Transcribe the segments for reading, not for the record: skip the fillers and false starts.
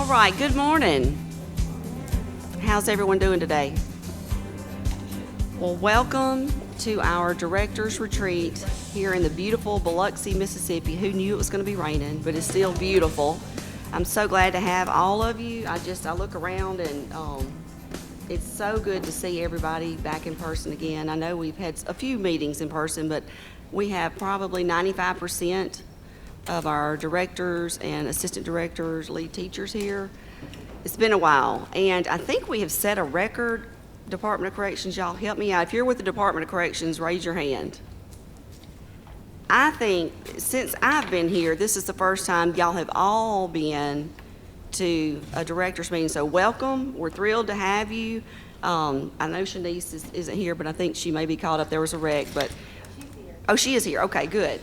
All right, good morning. How's everyone doing today? Well, welcome to our Directors Retreat here in the beautiful Biloxi, Mississippi. Who knew it was going to be raining, but it's still beautiful. I'm so glad to have all of you. I look around and it's so good to see everybody back in person again. I know we've had a few meetings in person, but we have probably 95% of our directors and assistant directors, lead teachers here. It's been a while, and I think we have set a record. Department of Corrections, y'all help me out. If you're with the Department of Corrections, raise your hand. I think since I've been here, this is the first time y'all have all been to a director's meeting, so welcome. We're thrilled to have you. I know Shanice isn't here, but I think she may be caught up. There was a wreck, but she's here. Oh, she is here. Okay, good.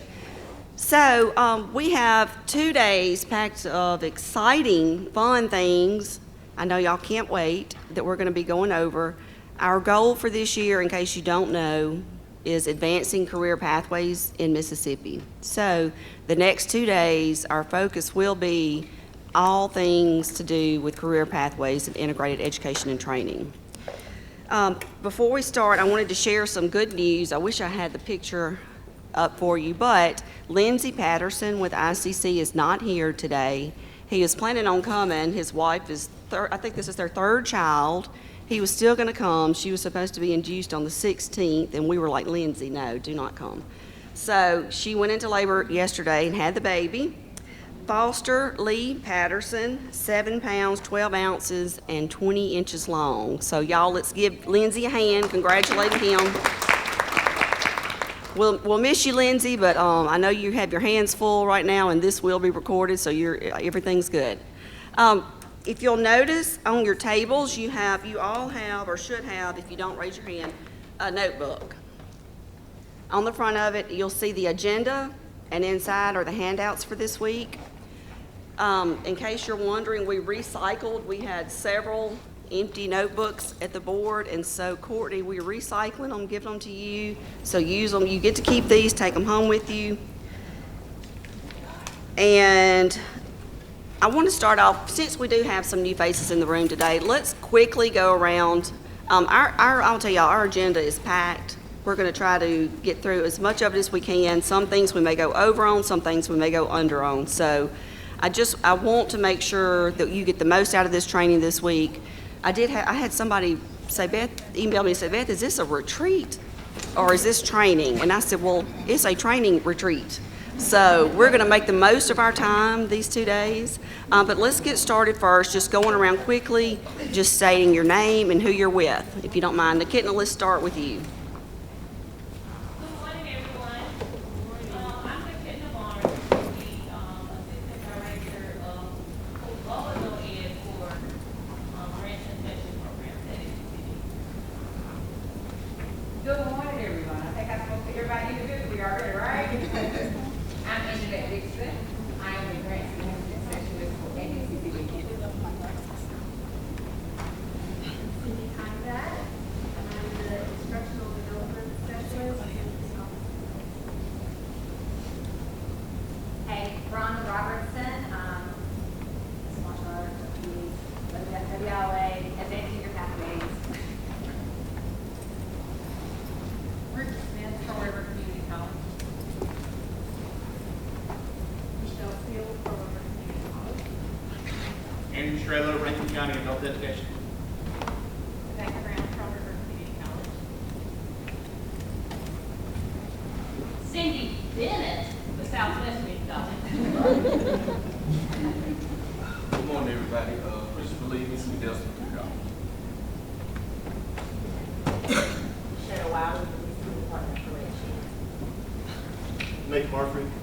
So we have 2 days packed of exciting, fun things. I know y'all can't wait that we're going to be going over. Our goal for this year, in case you don't know, is advancing career pathways in Mississippi. So the next 2 days, our focus will be all things to do with career pathways and integrated education and training. Before we start, I wanted to share some good news. I wish I had the picture up for you, but Lindsey Patterson with ICC is not here today. He is planning on coming. His wife is, I think this is their third child. He was still going to come. She was supposed to be induced on the 16th, and we were like, Lindsey, no, do not come. So she went into labor yesterday and had the baby. Foster Lee Patterson, 7 pounds, 12 ounces, and 20 inches long. So y'all, let's give Lindsey a hand, congratulating him. We'll miss you, Lindsey, but I know you have your hands full right now, and this will be recorded, so everything's good. If you'll notice on your tables, you all have, or should have, if you don't raise your hand, a notebook. On the front of it, you'll see the agenda, and inside are the handouts for this week. In case you're wondering, we recycled. We had several empty notebooks at the board, and so Courtney, we're recycling them, giving them to you, so use them. You get to keep these, take them home with you. And I want to start off, since we do have some new faces in the room today, let's quickly go around. I'll tell y'all, our agenda is packed. We're going to try to get through as much of it as we can. Some things we may go over on, some things we may go under on. So I want to make sure that you get the most out of this training this week. I had somebody say, email me and say, Beth, is this a retreat or is this training? And I said, well, it's a training retreat. So we're going to make the most of our time these 2 days. But let's get started first, just going around quickly, just stating your name and who you're with, if you don't mind. Nikitna, let's start with you.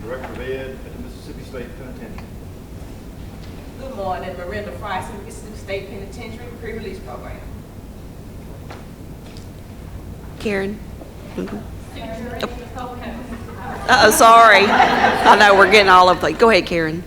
Director of Ed at the Mississippi State Penitentiary. Good morning, Miranda Fryson, Mississippi State Penitentiary Pre-Release Program. Karen. Oh, sorry. I know we're getting all of it. Go ahead, Karen.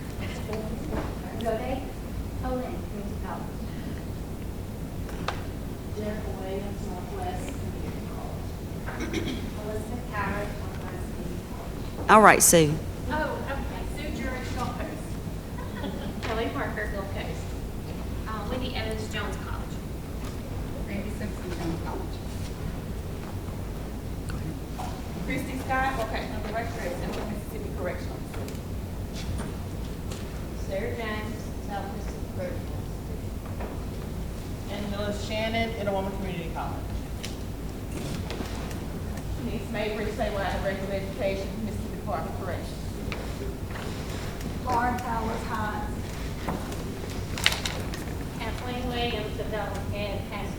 All right, Sue. Oh, okay. Sue Jury, Gulf Coast. Kelly Parker, Gulf Coast. Wendy Evans Jones College. Randy Simpson, Jones College. Christy Scott, vocational director at Central Mississippi Correctional. Sarah James, South Mississippi Correctional. And Millis Shannon, Interwoman Community College. Denise Mabry, statewide director of education, Mississippi Department of Corrections. Lauren Powers Hines. Kathleen Williams, Development and Pastor.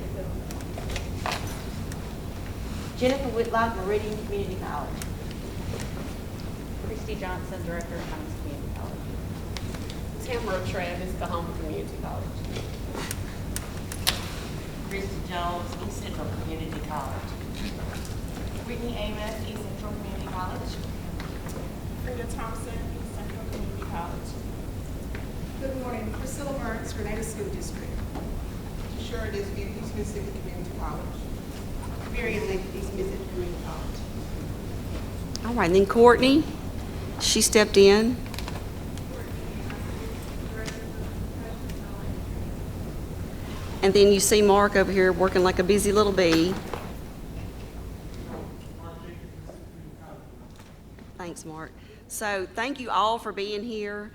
Jennifer Whitlock, Meridian Community College. Christy Johnson, Director of Holmes Community College. Tamara Travis, Cahoma Community College. Christy Jones, East Central Community College. Whitney Amos, East Central Community College. Frida Thompson, East Central Community College. Good morning, Priscilla Burns, Grenada School District. Shura Disby, East Mississippi Community College. Marion Lake, East Mississippi Community College. All right, and then Courtney, she stepped in. And then you see Mark over here working like a busy little bee. Thanks, Mark. So thank you all for being here.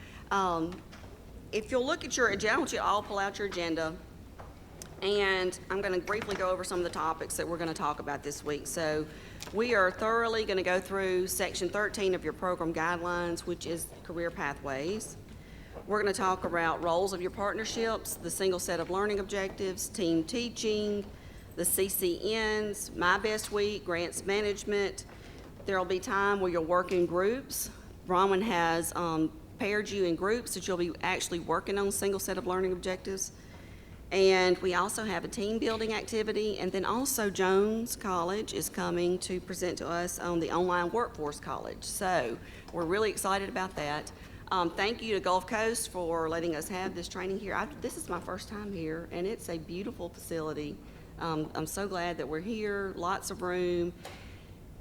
If you'll look at your agenda, I want you to all pull out your agenda. And I'm going to briefly go over some of the topics that we're going to talk about this week. So we are thoroughly going to go through Section 13 of your program guidelines, which is career pathways. We're going to talk about roles of your partnerships, the single set of learning objectives, team teaching, the CCNs, My Best Week, grants management. There will be time where you'll work in groups. Bronwyn has paired you in groups that you'll be actually working on single set of learning objectives. And we also have a team building activity, and then also Jones College is coming to present to us on the online workforce college. So we're really excited about that. Thank you to Gulf Coast for letting us have this training here. This is my first time here, and it's a beautiful facility. I'm so glad that we're here, lots of room.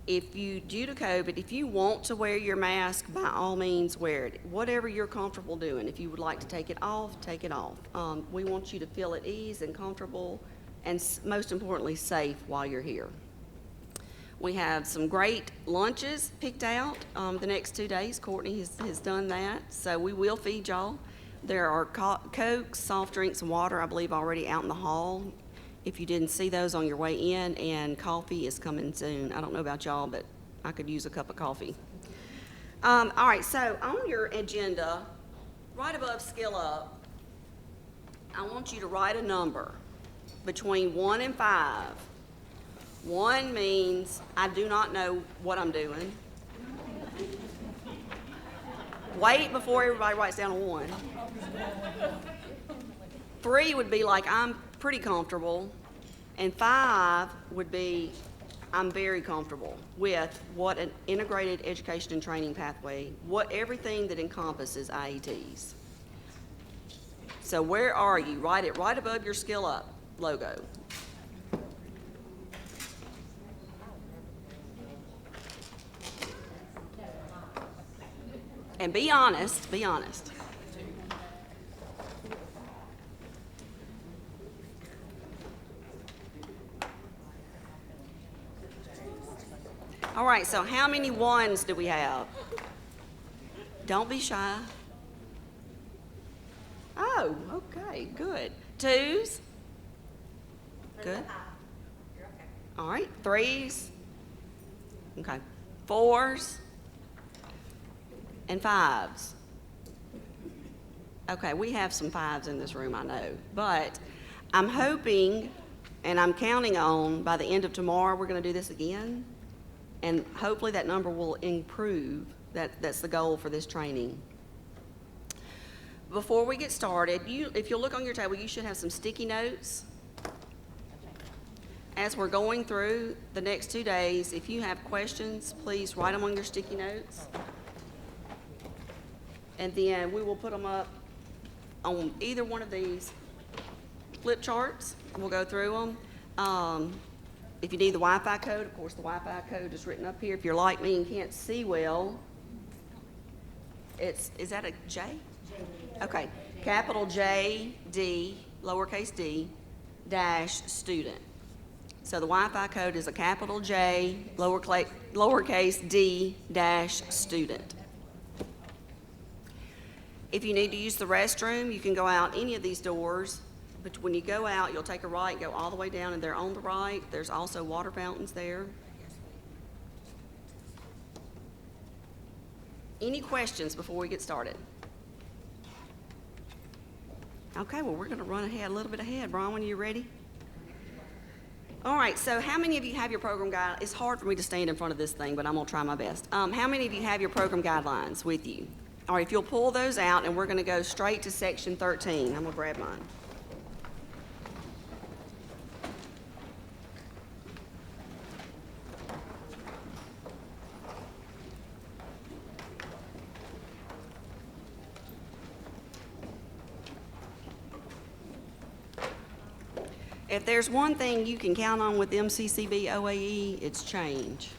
Due to COVID, if you want to wear your mask, by all means wear it. Whatever you're comfortable doing. If you would like to take it off, take it off. We want you to feel at ease and comfortable, and most importantly, safe while you're here. We have some great lunches picked out the next 2 days. Courtney has done that, so we will feed y'all. There are Cokes, soft drinks, and water, I believe, already out in the hall, if you didn't see those on your way in, and coffee is coming soon. I don't know about y'all, but I could use a cup of coffee. All right, so on your agenda, right above Skill Up, I want you to write a number between 1 and 5. 1 means I do not know what I'm doing. Wait before everybody writes down a 1. 3 would be like I'm pretty comfortable, and 5 would be I'm very comfortable with what an integrated education and training pathway, everything that encompasses IETs. So where are you? Write it right above your Skill Up logo. And be honest, be honest. All right, so how many 1s do we have? Don't be shy. Oh, okay, good. 2s? Good. All right, 3s? Okay. 4s? And 5s? Okay, we have some 5s in this room, I know. But I'm hoping, and I'm counting on, by the end of tomorrow, we're going to do this again. And hopefully that number will improve. That's the goal for this training. Before we get started, if you'll look on your table, you should have some sticky notes. As we're going through the next 2 days, if you have questions, please write them on your sticky notes. And then we will put them up on either one of these flip charts. We'll go through them. If you need the Wi-Fi code, of course, the Wi-Fi code is written up here. If you're like me and can't see well, is that a J? Okay, capital J, D, lowercase d, dash student. So the Wi-Fi code is a capital J, lowercase d, dash student. If you need to use the restroom, you can go out any of these doors. But when you go out, you'll take a right and go all the way down, and there on the right, there's also water fountains there. Any questions before we get started? Okay, well, we're going to run ahead, a little bit ahead. Bronwyn, you ready? All right, so how many of you have your program guide? It's hard for me to stand in front of this thing, but I'm going to try my best. How many of you have your program guidelines with you? All right, if you'll pull those out, and we're going to go straight to section 13. I'm going to grab mine. If there's one thing you can count on with MCCB OAE, it's change.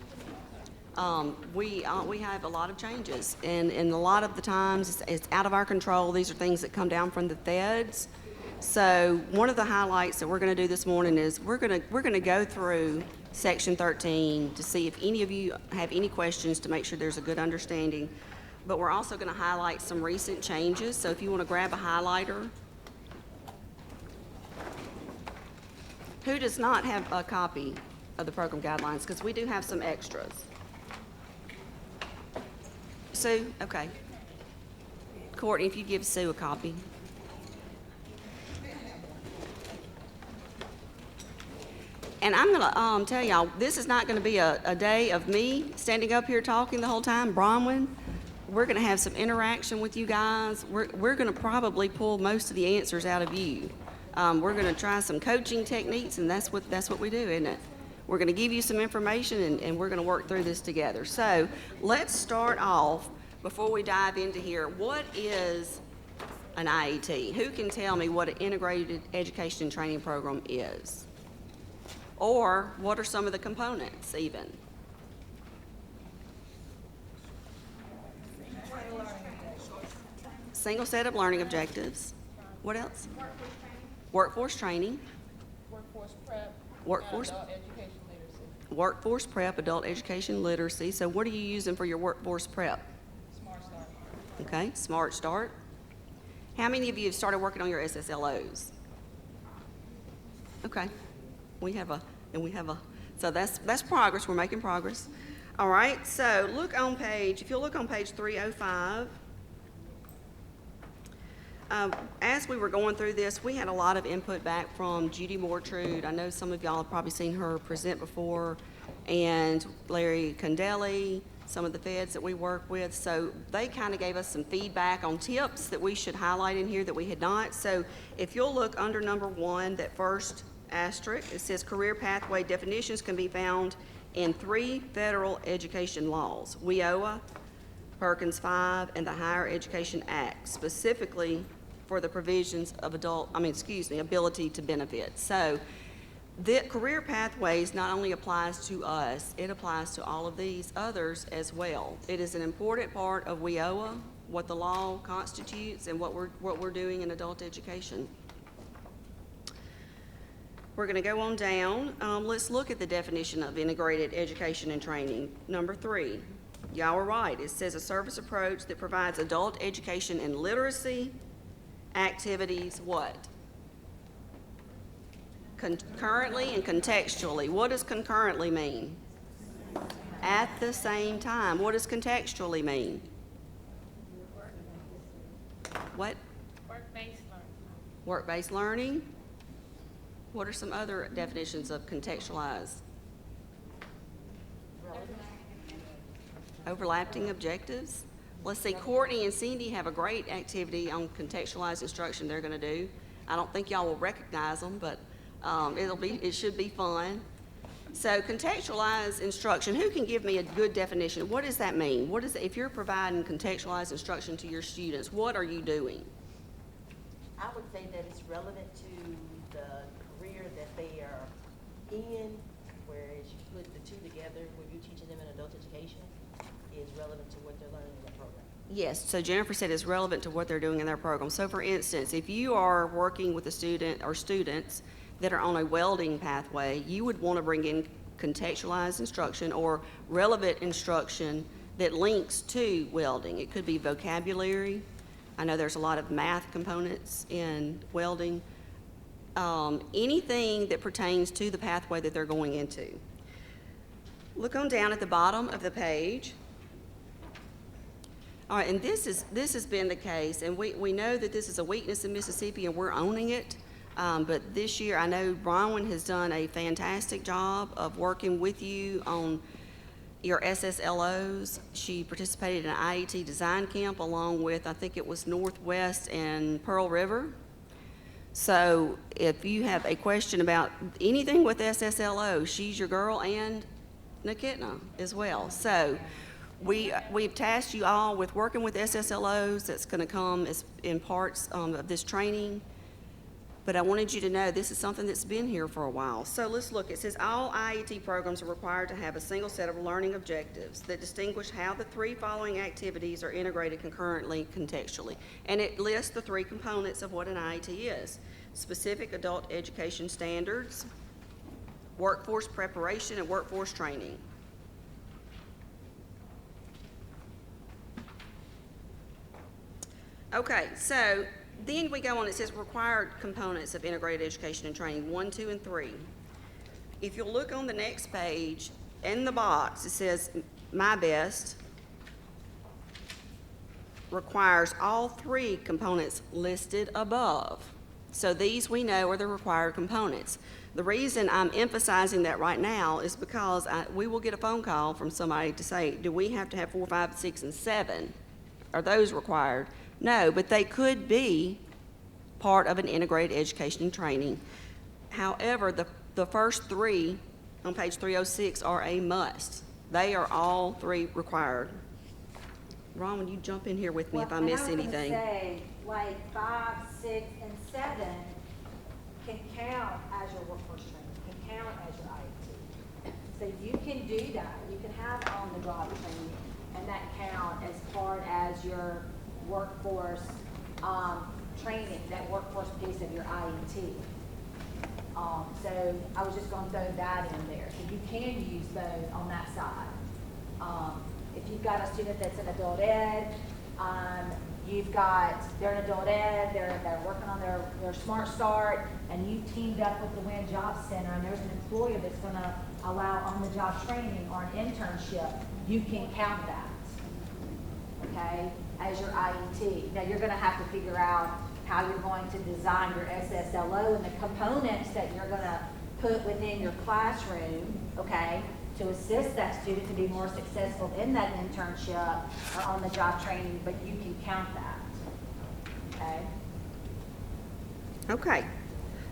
We have a lot of changes, and a lot of the times it's out of our control. These are things that come down from the feds. So one of the highlights that we're going to do this morning is we're going to go through section 13 to see if any of you have any questions, to make sure there's a good understanding. But we're also going to highlight some recent changes. So if you want to grab a highlighter. Who does not have a copy of the program guidelines? Because we do have some extras. Sue, okay. Courtney, if you give Sue a copy. And I'm going to tell y'all, this is not going to be a day of me standing up here talking the whole time. Bronwyn, we're going to have some interaction with you guys. We're going to probably pull most of the answers out of you. We're going to try some coaching techniques, and that's what we do, isn't it? We're going to give you some information, and we're going to work through this together. So let's start off, before we dive into here, what is an IET? Who can tell me what an integrated education and training program is? Or what are some of the components even? Single set of learning objectives. What else? Workforce training. Workforce prep. Workforce. Adult education literacy. Workforce prep, adult education literacy. So what are you using for your workforce prep? Smart Start. Okay, Smart Start. How many of you have started working on your SSLOs? Okay, so that's progress. We're making progress. All right, so if you'll look on page 305. As we were going through this, we had a lot of input back from Judy Mortrude. I know some of y'all have probably seen her present before, and Larry Condelli, some of the feds that we work with. So they kind of gave us some feedback on tips that we should highlight in here that we had not. So if you'll look under number 1, that first asterisk, it says career pathway definitions can be found in 3 federal education laws: WIOA, Perkins 5, and the Higher Education Act, specifically for the provisions of ability to benefit. So the career pathways not only applies to us, it applies to all of these others as well. It is an important part of WIOA, what the law constitutes, and what we're doing in adult education. We're going to go on down. Let's look at the definition of integrated education and training. Number 3. Y'all are right. It says a service approach that provides adult education and literacy activities, what? Concurrently and contextually. What does concurrently mean? At the same time. What does contextually mean? What? Work-based learning. Work-based learning. What are some other definitions of contextualized? Overlapping objectives. Let's see, Courtney and Cindy have a great activity on contextualized instruction they're going to do. I don't think y'all will recognize them, but it should be fun. So contextualized instruction, who can give me a good definition? What does that mean? If you're providing contextualized instruction to your students, what are you doing? I would say that it's relevant to the career that they are in, whereas you put the two together when you're teaching them in adult education, is relevant to what they're learning in the program. Yes, so Jennifer said it's relevant to what they're doing in their program. So for instance, if you are working with a student or students that are on a welding pathway, you would want to bring in contextualized instruction or relevant instruction that links to welding. It could be vocabulary. I know there's a lot of math components in welding. Anything that pertains to the pathway that they're going into. Look on down at the bottom of the page. All right, and this has been the case, and we know that this is a weakness in Mississippi, and we're owning it. But this year, I know Bronwyn has done a fantastic job of working with you on your SSLOs. She participated in an IET design camp along with, I think it was Northwest and Pearl River. So if you have a question about anything with SSLO, she's your girl, and Nikitna as well. So we've tasked you all with working with SSLOs. That's going to come as in parts of this training. But I wanted you to know this is something that's been here for a while. So let's look. It says all IET programs are required to have a single set of learning objectives that distinguish how the three following activities are integrated concurrently, contextually. And it lists the three components of what an IET is: specific adult education standards, workforce preparation, and workforce training. Okay, so then we go on, it says required components of integrated education and training, 1, 2, and 3. If you'll look on the next page, in the box, it says My Best requires all three components listed above. So these we know are the required components. The reason I'm emphasizing that right now is because we will get a phone call from somebody to say, do we have to have 4, 5, 6, and 7? Are those required? No, but they could be part of an integrated education and training. However, the first three on page 306 are a must. They are all three required. Ron, will you jump in here with me if I miss anything? I was going to say, like 5, 6, and 7 can count as your workforce training, can count as your IET. So you can do that. You can have on-the-job training, and that count as part as your workforce training, that workforce piece of your IET. So I was just going to throw that in there. So you can use those on that side. If you've got a student that's in adult ed, they're in adult ed, they're working on their Smart Start, and you teamed up with the WIN Job Center, and there's an employer that's going to allow on-the-job training or an internship, you can count that, okay, as your IET. Now, you're going to have to figure out how you're going to design your SSLO and the components that you're going to put within your classroom, okay, to assist that student to be more successful in that internship or on-the-job training, but you can count that, okay? Okay,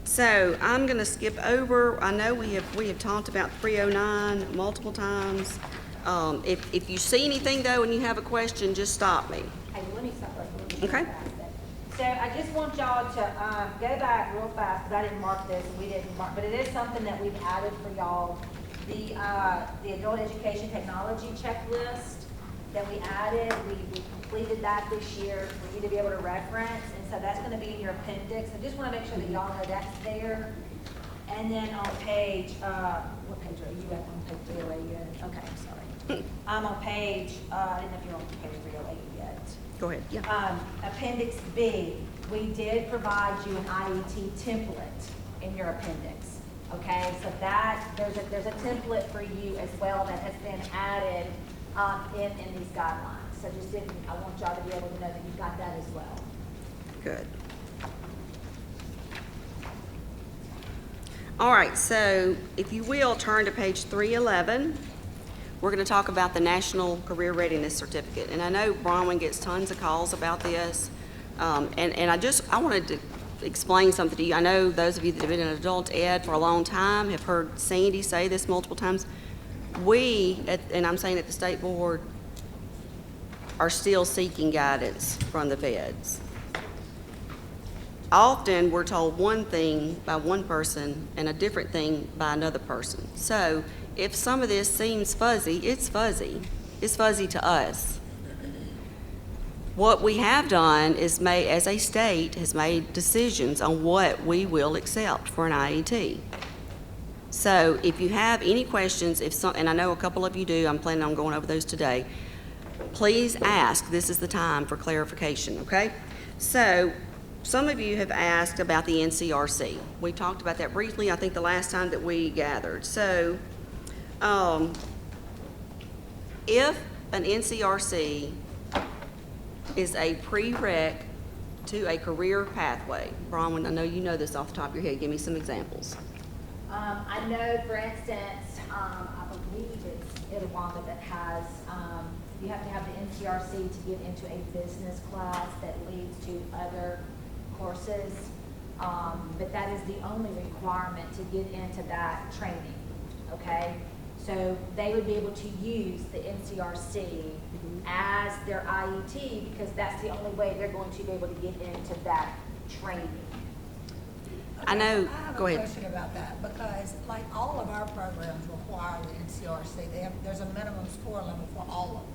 so I'm going to skip over. I know we have talked about 309 multiple times. If you see anything though and you have a question, just stop me. Hey, let me stop right there. Okay. So I just want y'all to go back real fast, because I didn't mark this and we didn't mark, but it is something that we've added for y'all. The adult education technology checklist that we added, we completed that this year for you to be able to reference, and so that's going to be in your appendix. I just want to make sure that y'all know that's there. And then on page, what page are you at? On page 308 yet? Okay, I'm sorry. I'm on page, I didn't know if you're on page 308 yet. Go ahead. Yeah. Appendix B, we did provide you an IET template in your appendix. Okay, so that there's a template for you as well that has been added in these guidelines. So I want y'all to be able to know that you've got that as well. Good. All right, so if you will, turn to page 311. We're going to talk about the National Career Readiness Certificate. And I know Bronwyn gets tons of calls about this. And I wanted to explain something to you. I know those of you that have been in adult ed for a long time have heard Sandy say this multiple times. And I'm saying at the state board, are still seeking guidance from the feds. Often we're told one thing by one person and a different thing by another person. So if some of this seems fuzzy, it's fuzzy. It's fuzzy to us. What we have done is made, as a state, has made decisions on what we will accept for an IET. So if you have any questions, and I know a couple of you do, I'm planning on going over those today, please ask. This is the time for clarification, okay? So some of you have asked about the NCRC. We talked about that briefly, I think, the last time that we gathered. So if an NCRC is a prereq to a career pathway, Bronwyn, I know you know this off the top of your head. Give me some examples. I know, for instance, I believe it's Itawamba that has, you have to have the NCRC to get into a business class that leads to other courses. But that is the only requirement to get into that training, okay? So they would be able to use the NCRC as their IET because that's the only way they're going to be able to get into that training. I know, go I have ahead. a question about that, because like all of our programs require the NCRC. There's a minimum score level for all of them.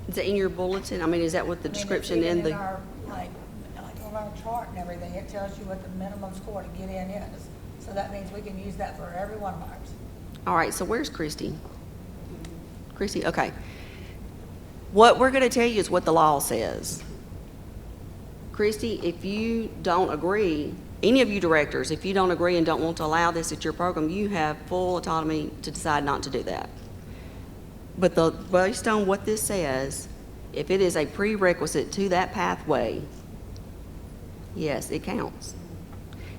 Is that in your bulletin? I mean, is that what the I mean, it's description even in the? our, like on our chart and everything, it tells you what the minimum score to get in is. So that means we can use that for every one of ours. All right, so where's Christy? Christy, okay. What we're gonna tell you is what the law says. Christy, if you don't agree, any of you directors, if you don't agree and don't want to allow this at your program, you have full autonomy to decide not to do that. But based on what this says, if it is a prerequisite to that pathway, yes, it counts.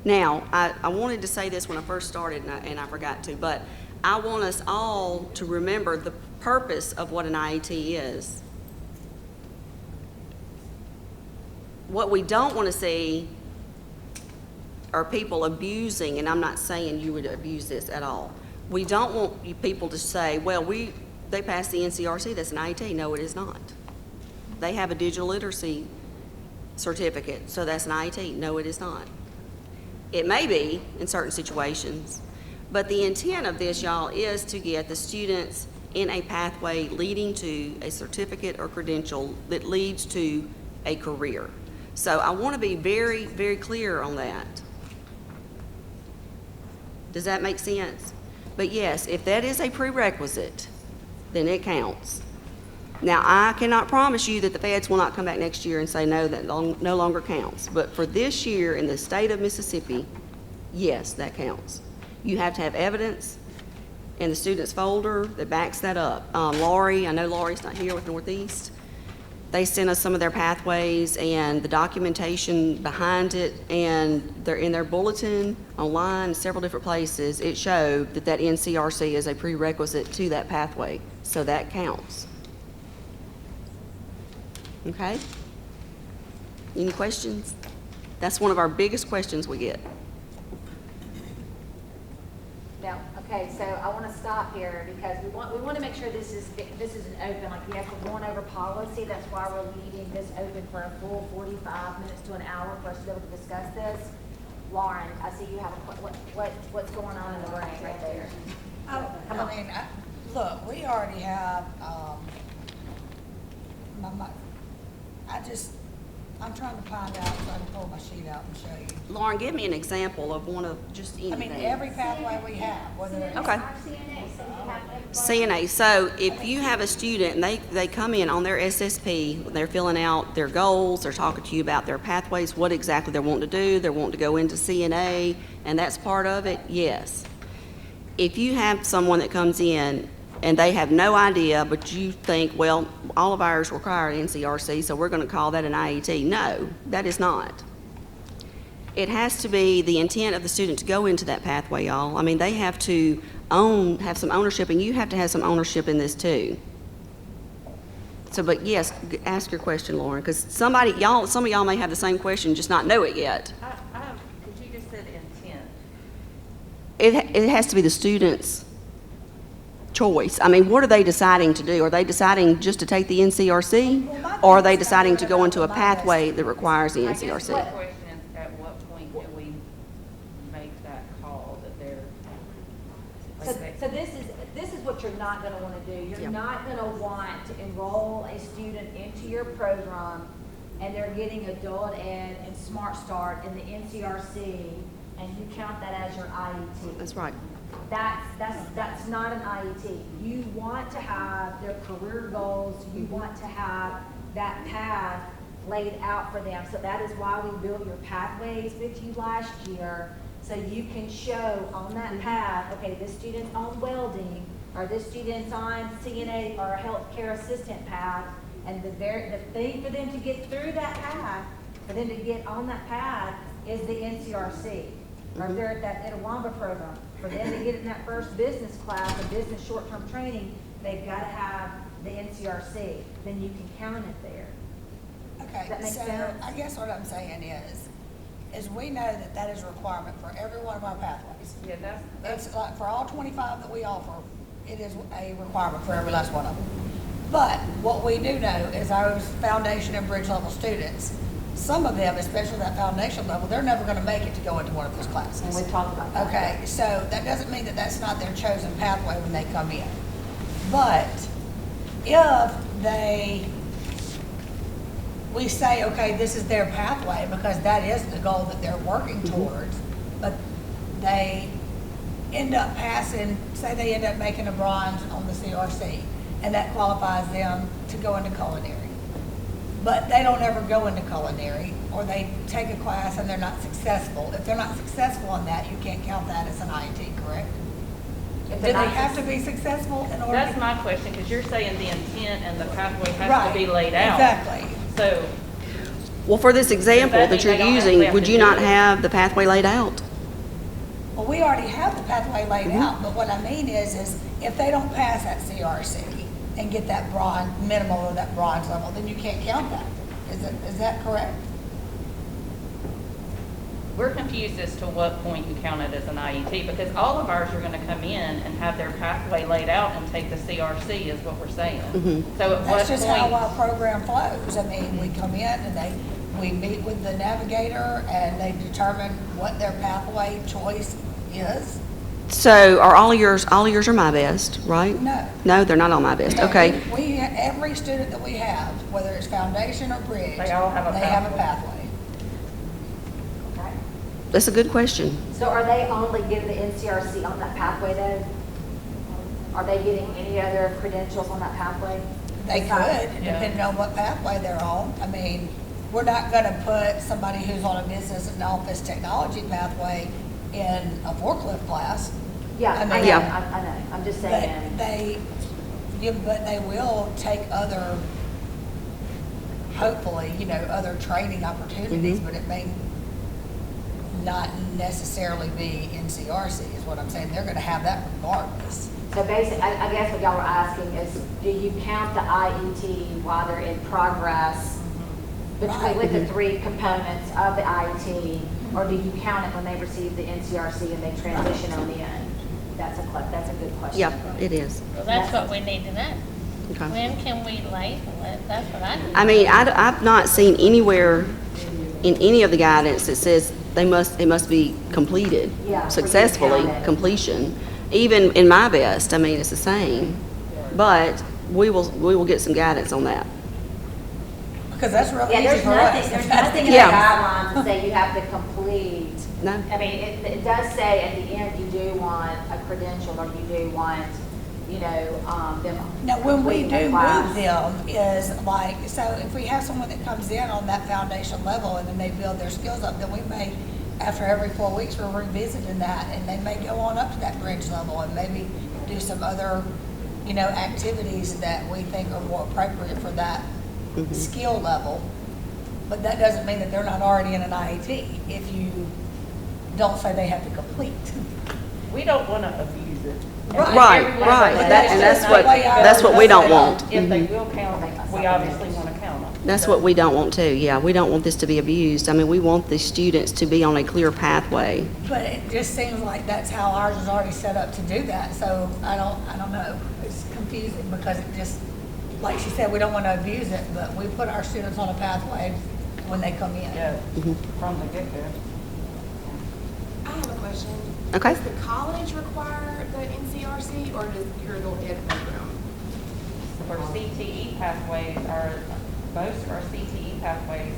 Now, I wanted to say this when I first started, and I forgot to, but I want us all to remember the purpose of what an IET is. What we don't want to see are people abusing, and I'm not saying you would abuse this at all. We don't want you people to say, well, they passed the NCRC, that's an IET. No, it is not. They have a digital literacy certificate, so that's an IET. No, it is not. It may be in certain situations, but the intent of this, y'all, is to get the students in a pathway leading to a certificate or credential that leads to a career. So I want to be very, very clear on that. Does that make sense? But yes, if that is a prerequisite, then it counts. Now, I cannot promise you that the feds will not come back next year and say, no, that no longer counts. But for this year in the state of Mississippi, yes, that counts. You have to have evidence in the student's folder that backs that up. Laurie, I know Laurie's not here with Northeast. They sent us some of their pathways and the documentation behind it, and they're in their bulletin online, several different places. It showed that that NCRC is a prerequisite to that pathway, so that counts. Okay? Any questions? That's one of our biggest questions we get. Now, okay, so I want to stop here because we want to make sure this is an open, like we have to warn over policy. That's why we're leaving this open for a full 45 minutes to an hour for us to be able to discuss this. Lauren, I see you have what's going on in the brain right there. I mean, look, we already have, I'm trying to find out so I can pull my sheet out and show you. Lauren, give me an example of one of just anything. I mean, every pathway we have, whether it's. Okay. CNA, so if you have a student and they come in on their SSP, they're filling out their goals, they're talking to you about their pathways, what exactly they're wanting to do, they're wanting to go into CNA, and that's part of it, yes. If you have someone that comes in and they have no idea, but you think, well, all of ours require NCRC, so we're going to call that an IET. No, that is not. It has to be the intent of the student to go into that pathway, y'all. I mean, they have to have some ownership, and you have to have some ownership in this too. So, but yes, ask your question, Lauren, because some of y'all may have the same question, just not know it yet. Because you just said intent. It has to be the student's choice. I mean, what are they deciding to do? Are they deciding just to take the NCRC, or are they deciding to go into a pathway that requires the I guess my NCRC? question is, at what point do we make that call that they're, So this is what you're not going to want to do. You're Yep. not going to want to enroll enroll a student into your program and they're getting adult ed and Smart Start and the NCRC, and you count that as your IET. That's right. That's not an IET. You want to have their career goals, you want to have that path laid out for them. So that is why we built your pathways with you last year, so you can show on that path, okay, this student's on welding, or this student's on CNA or a healthcare assistant path, and the thing for them to get through that path, for them to get on that path, is the NCRC. Or if they're at that Itawamba program, for them to get in that first business class, a business short-term training, they've got to have the NCRC. Then you can count it there. Okay, Does that make so sense? I guess what I'm saying is we know that that is a requirement for every one of our pathways. Yeah, It's like for all 25 that we offer, it is a requirement for every last one of them. But what we do know is our foundation and bridge level students, some of them, especially that foundation level, they're never going to make it to go into one of those classes. And we talked about that. Okay, so that doesn't mean that that's not their chosen pathway when they come in. But if we say, okay, this is their pathway because that is the goal that they're working towards, but they end up passing, say they end up making a bronze on the CRC, and that qualifies them to go into culinary. But they don't ever go into culinary, or they take a class and they're not successful. If they're not successful in that, you can't count that as an IET, correct? Do they have to be successful in order That's to? my question, because you're saying the intent and the pathway has Right, to be laid out. exactly. So, Well, for this example Does that that you're mean they don't using, actually have would to you do not it? have the pathway laid out? Well, we already have the pathway laid Mm-hmm. out, but what I mean is if they don't pass that CRC and get that bronze, minimum of that bronze level, then you can't count that. Is that correct? we're confused as to what point you count it as an IET, because all of ours are gonna come in and have their pathway laid out and take the CRC, is what we're saying. So at what That's just how point? our program flows. I mean, we come in and we meet with the navigator and they determine what their pathway choice is. So are all of yours are My Best, right? No. No, they're not all My Best. Okay. Every student that we have, whether it's foundation or bridge, They all have a they have a pathway. pathway. Okay. That's a good question. So are they only getting the NCRC on that pathway then? Are they getting any other credentials on that pathway? They Besides- could, depending on what pathway they're on. I mean, we're not gonna put somebody who's on a business and office technology pathway in a forklift class. Yeah, I I mean- know, Yeah. I know, I'm just But saying. but they will take other, hopefully, other training opportunities, but it may not necessarily be NCRC is what I'm saying. They're gonna have that regardless. So basically, I guess what y'all were asking is, do you count the IET while they're in progress between, with the three components of the IET, or do you count it when they receive the NCRC and they transition on in? That's a good question. Yeah, it is. Well, that's what we need to know. Okay. When can we label it? That's what I need. I mean, I've not seen anywhere in any of the guidance that says it must be completed Yeah, for successfully, you to count it. completion. Even in My Best, I mean, it's the same. But we will get some guidance on that. Because that's real Yeah, easy there's for us. nothing, there's nothing in the Yeah. guidelines to say you have to complete. No. I mean, it does say at the end, you do want a credential, or you do want, them. Now, when we completing a do class. move them is like, so if we have someone that comes in on that foundation level and then they build their skills up, then we may, after every 4 weeks, we're revisiting that and they may go on up to that bridge level and maybe do some other, activities that we think are more appropriate for that skill level. But that doesn't mean that they're not already in an IET if you don't say they have to complete. We don't wanna abuse it. Right, right. That's what we don't want. If they will count it, we obviously wanna count them. That's what we don't want too. Yeah, we don't want this to be abused. I mean, we want the students to be on a clear pathway. But it just seems like that's how ours is already set up to do that, so I don't know. It's confusing because it just, like she said, we don't want to abuse it, but we put our students on a pathway when they come in. Yeah, from the get-go. I have a question. Okay. Does the college require the NCRC or does your adult ed program? for CTE pathways most of our CTE pathways,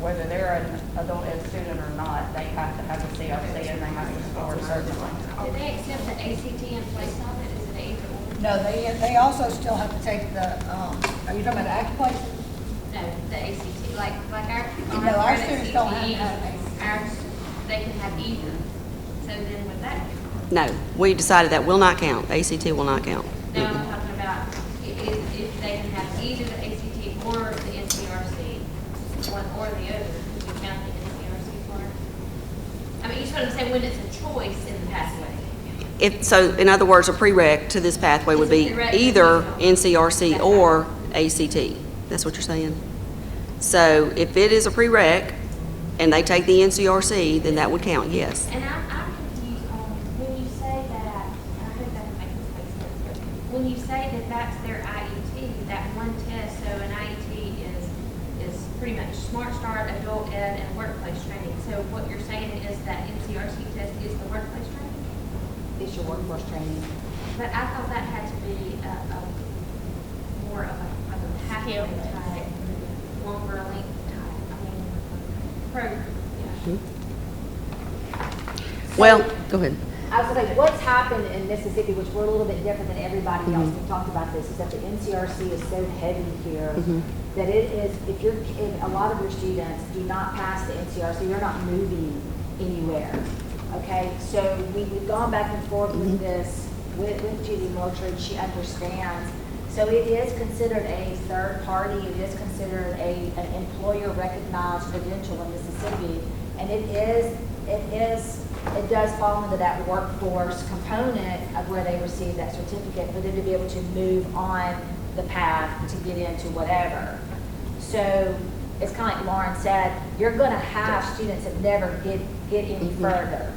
whether they're an adult ed student or not, they have to have a CRC and they have to score a certain amount. Do they accept the ACT in place of it? Is it either or? No, they also still have to take the, are you talking about the active place? No, the ACT, like our. No, our students don't have CTE, Ours, they can have either. So then with that, No, we decided that will not count. ACT will not count. now I'm talking about if they can have either the ACT or the NCRC, one or the other, you count the NCRC part? I mean, you see what I'm saying, when it's a choice in the pathway. So, in other words, a prereq to this pathway would be It's a prereq. either NCRC or ACT. That's what you're saying? So, if it is a prereq and they take the NCRC, then that would count, yes. And I'm confused on, when you say that, I hope that makes sense, but when you say that that's their IET, that one test, so an IET is pretty much Smart Start, Adult Ed, and Workplace Training. So what you're saying is that NCRC test is the workplace training? It's your workforce training. But I thought that had to be more of a pathway type, longer length type, program. Well, go ahead. I was gonna say, what's happened in Mississippi, which we're a little bit different than everybody else, we talked about this, is that the NCRC is so heavy here that it is, if a lot of your students do not pass the NCRC, you're not moving anywhere. Okay, so we've gone back and forth with this, with Judy Moultrie, she understands. So it is considered a third party, it is considered an employer recognized credential in Mississippi. And it does fall into that workforce component of where they receive that certificate for them to be able to move on the path to get into whatever. So it's kind of like Lauren said, you're gonna have students that never get any further.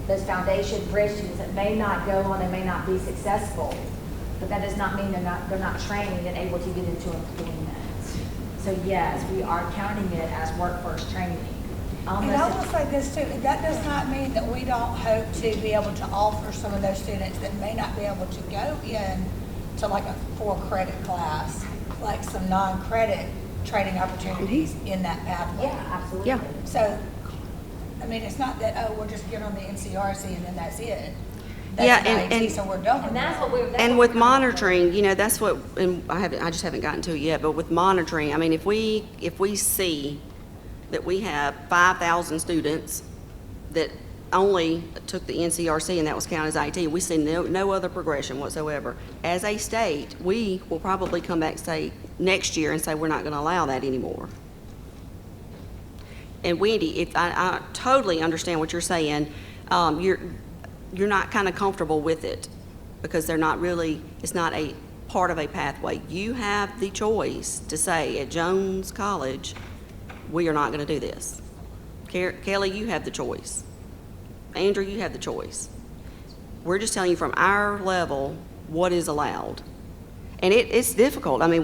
Those foundation bridge students that may not go on, they may not be successful, but that does not mean they're not trained and able to get into employment. So yes, we are counting it as workforce training. And I will say this too, that does not mean that we don't hope to be able to offer some of those students that may not be able to go in to like a 4-credit class, like some non-credit training opportunities in that pathway. Yeah, absolutely. Yeah. So, I mean, it's not that, oh, we're just giving them the NCRC and then that's it. Yeah, That's an IET, so we're done with And that's that. what we're. And with monitoring, you know, that's what, and I just haven't gotten to it yet, but with monitoring, I mean, if we see that we have 5,000 students that only took the NCRC and that was counted as IET, we see no other progression whatsoever. As a state, we will probably come back, say, next year and say we're not going to allow that anymore. And Wendy, if I totally understand what you're saying, you're not kind of comfortable with it because they're not really, it's not a part of a pathway. You have the choice to say at Jones College, we are not going to do this. Kelly, you have the choice. Andrew, you have the choice. We're just telling you from our level what is allowed. And it's difficult. I mean,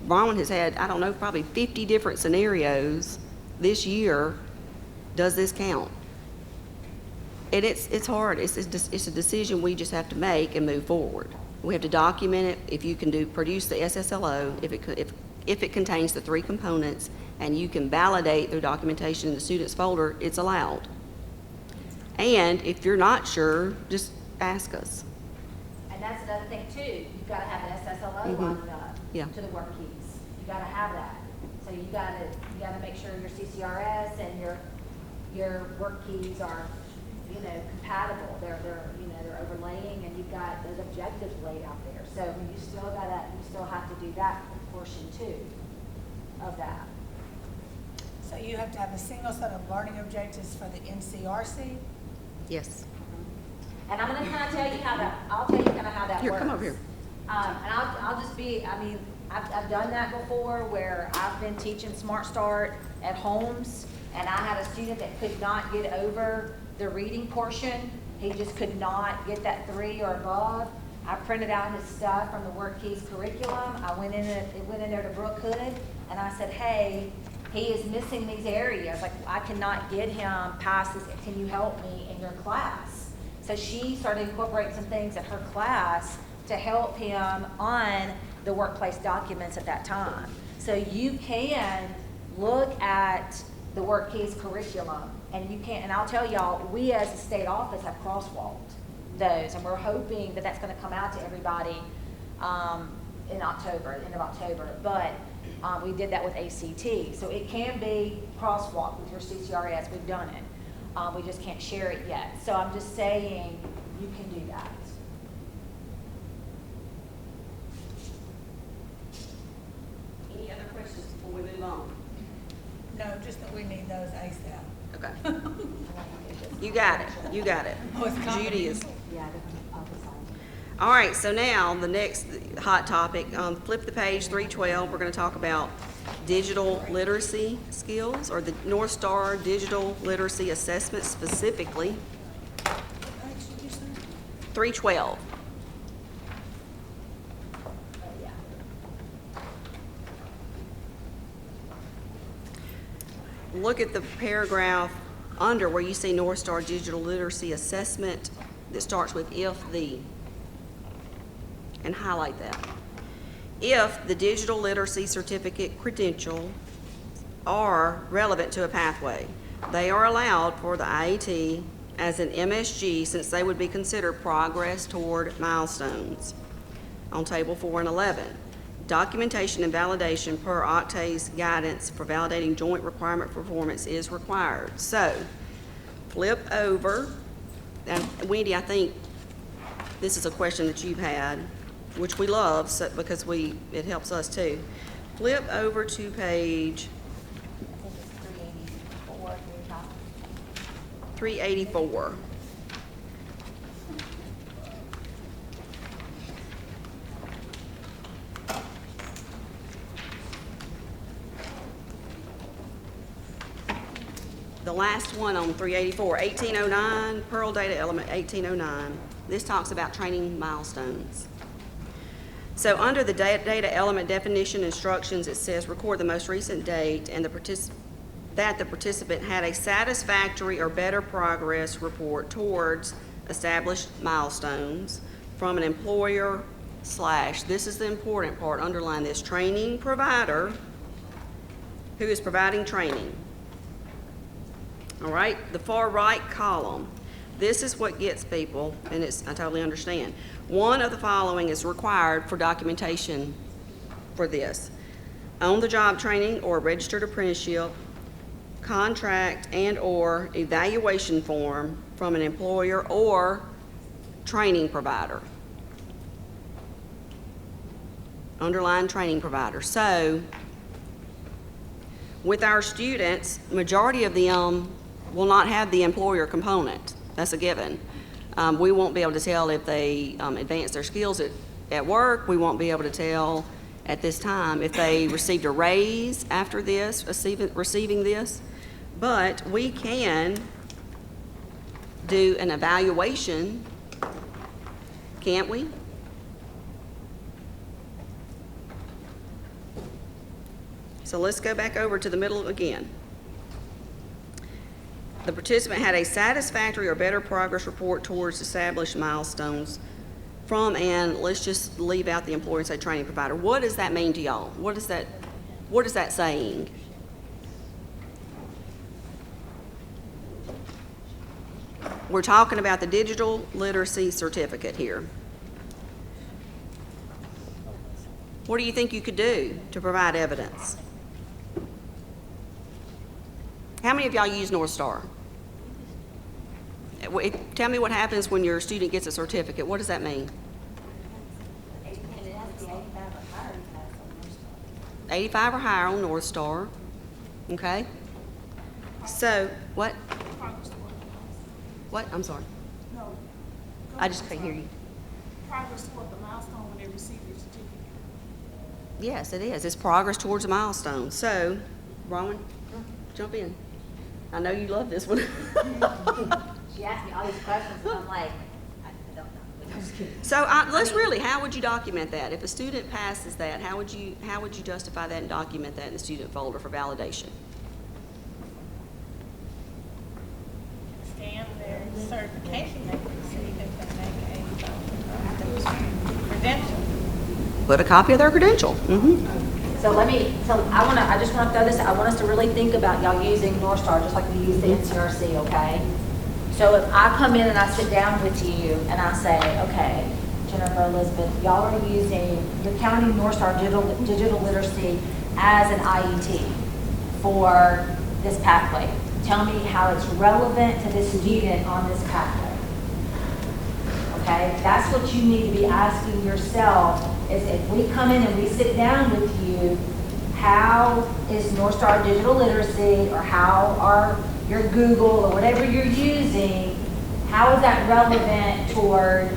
Ron has had, I don't know, probably 50 different scenarios this year. Does this count? And it's hard. It's a decision we just have to make and move forward. We have to document it. If you can produce the SSLO, if it contains the 3 components, and you can validate their documentation in the student's folder, it's allowed. And if you're not sure, just ask us. And that's another thing too, you've got to have an SSLO lined up Yeah. to the work keys. You got to have that. So you got to make sure your CCRS and your work keys are, compatible. They're overlaying, and you've got those objectives laid out there. So you still have to do that portion too of that. So you have to have a single set of learning objectives for the NCRC? Yes. And I'm going to kind of tell you how that Here, works. come over here. And I'll just be, I've done that before where I've been teaching Smart Start at homes, and I had a student that could not get over the reading portion. He just could not get that 3 or above. I printed out his stuff from the Work Keys curriculum. I went in there to Brooke Hood, and I said, hey, he is missing these areas. Like, I cannot get him past this. Can you help me in your class? So she started incorporating some things in her class to help him on the workplace documents at that time. So you can look at the WorkKeys curriculum, and you can, and I'll tell y'all, we as a state office have crosswalked those, and we're hoping that that's gonna come out to everybody in October, end of October. But we did that with ACT. So it can be crosswalked with your CCRS. We've done it. We just can't share it yet. So I'm just saying you can do that. Any other questions before we move on? No, just that we need those ASAP. Okay. You got it. You got it. Oh, it's coming. Judy is. Yeah, I'll decide. All right, so now the next hot topic, flip the page, 312, we're going to talk about digital literacy skills, or the North Star Digital Literacy Assessment specifically. 312. Look at the paragraph under where you see North Star Digital Literacy Assessment that starts with if the, and highlight that. If the digital literacy certificate credentials are relevant to a pathway, they are allowed for the IET as an MSG, since they would be considered progress toward milestones on table 4 and 11. Documentation and validation per Octave's guidance for validating joint requirement performance is required. So, flip over, and Wendy, I think this is a question that you've had, which we love so, because it helps us too. Flip over to page 384. The last one on 384, 1809, Pearl Data Element 1809. This talks about training milestones. So under the data element definition instructions, it says record the most recent date and that the participant had a satisfactory or better progress report towards established milestones from an employer / this is the important part, underline this, training provider who is providing training. All right, the far right column. This is what gets people, and I totally understand. One of the following is required for documentation for this. On-the-job training or registered apprenticeship, contract and or evaluation form from an employer or training provider. Underline training provider. So, with our students, majority of them will not have the employer component. That's a given. We won't be able to tell if they advance their skills at work. We won't be able to tell at this time if they received a raise after this, receiving this. But we can do an evaluation, can't we? So let's go back over to the middle again. The participant had a satisfactory or better progress report towards established milestones from, and let's just leave out the employer and say training provider. What does that mean to y'all? What is that saying? We're talking about the digital literacy certificate here. What do you think you could do to provide evidence? How many of y'all use North Star? Tell me what happens when your student gets a certificate. What does that mean? 85 or higher on North Star. Okay. So, what? What? I'm sorry. No. I just can't hear you. Progress toward the milestone when they receive your certificate. Yes, it is. It's progress towards a milestone. So, Rowan, jump in. I know you love this one. She asked me all these questions, and I'm like, I don't know. I'm just kidding. So how would you document that? If a student passes that, how would you justify that and document that in the student folder for validation? Scan their certification they received if they make a credential. put a copy of their credential. So I just wanna throw this, I want us to really think about y'all using North Star, just like we use the NCRC, okay? So if I come in and I sit down with you and I say, okay, Jennifer, Elizabeth, y'all are using the county North Star digital literacy as an IET for this pathway. Tell me how it's relevant to this student on this pathway. Okay, that's what you need to be asking yourself, is if we come in and we sit down with you, how is North Star digital literacy, or how are your Google or whatever you're using, how is that relevant toward,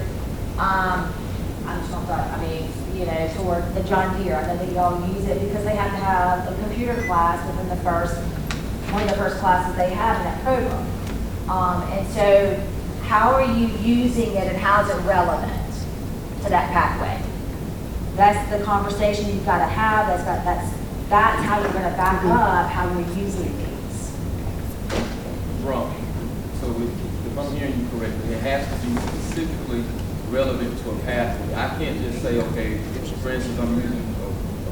toward the John Deere? I know that y'all use it because they have to have a computer class within one of the first classes they have in that program. And so how are you using it and how is it relevant to that pathway? That's the conversation you've got to have. That's how you're going to back up how you're using these. Wrong. So if I'm hearing you correctly, it has to be specifically relevant to a pathway. I can't just say, okay, for instance, I'm using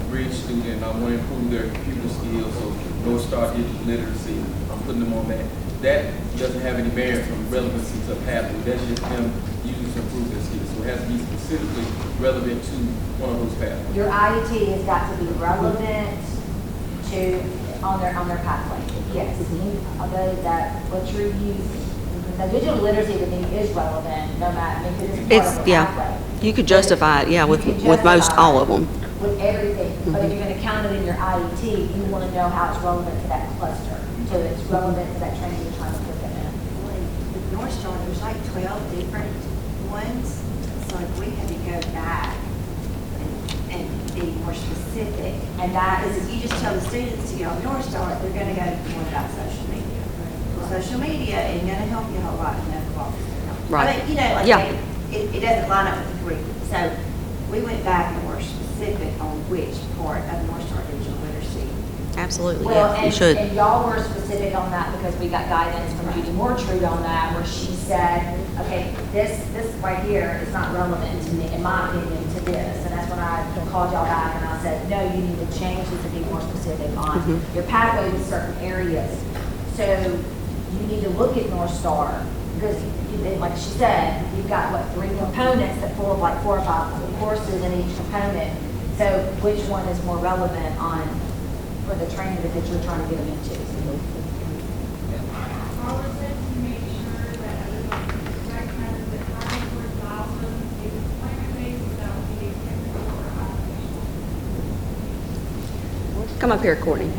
a bridge student, I want to improve their computer skills, so North Star digital literacy, I'm putting them on that. That doesn't have any merit from relevancy to a pathway. That's just them using to improve their skills. So it has to be specifically relevant to one of those pathways. Your IET has got to be relevant to on their pathway. Yes. Although that what you're using. The digital literacy with me is relevant, no matter, it's part of the pathway. You could justify it, with most all of them. With everything, but if you're going to count it in your IET, you want to know how it's relevant to that cluster, so it's relevant to that training you're trying to put them in. With North Star, there's like 12 different ones, so if we had to go back and be more specific, and that is if you just tell the students to go on North Star, they're going to go more about social media. Social media ain't going to help you a whole lot in medical office. Right. I mean, it doesn't line up with the curriculum. So we went back and were specific on which part of North Star digital literacy. Absolutely. Well, you should. And y'all were specific on that because we got guidance from Judy Mortrude on that, where she said, okay, this right here is not relevant to me, in my opinion, to this. And that's when I called y'all back and I said, no, you need to change this to be more specific on your pathway with certain areas. So you need to look at North Star because, like she said, you've got, 3 components that pull like 4 or 5 courses in each component. So which one is more relevant for the training that you're trying to get them into? All of it to make sure that everyone recognizes that hiring towards milestones is employment-based without being technical or occupational. Come up here, Courtney.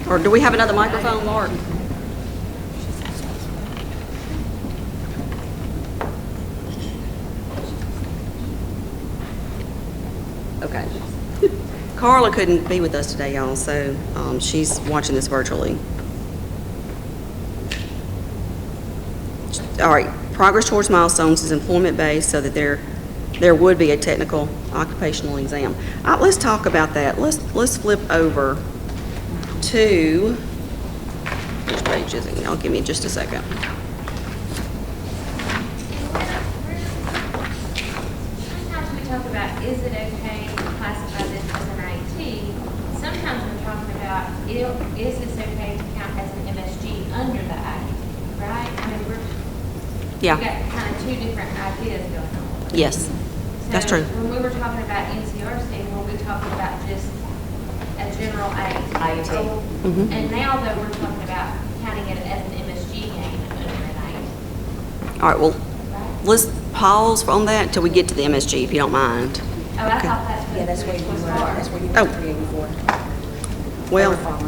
Or do we have another microphone, Mark? Okay. Carla couldn't be with us today, y'all, so she's watching this virtually. All right, progress towards milestones is employment-based so that there would be a technical occupational exam. Let's talk about that. Let's flip over to, which page is it? Y'all give me just a second. Sometimes we talk about, is it okay to classify this as an IET? Sometimes we're talking about, is this okay to count as an MSG under the IET, right? I mean, we've got kind of 2 different ideas going on. Yes, that's true. When we were talking about NCRC, were we talking about just a general IET? And now though we're talking about counting it as an MSG game under an IET. All right, well, let's pause on that until we get to the MSG, if you don't mind. Oh, I thought that's what it was for. That's where you were creating for. Well, I thought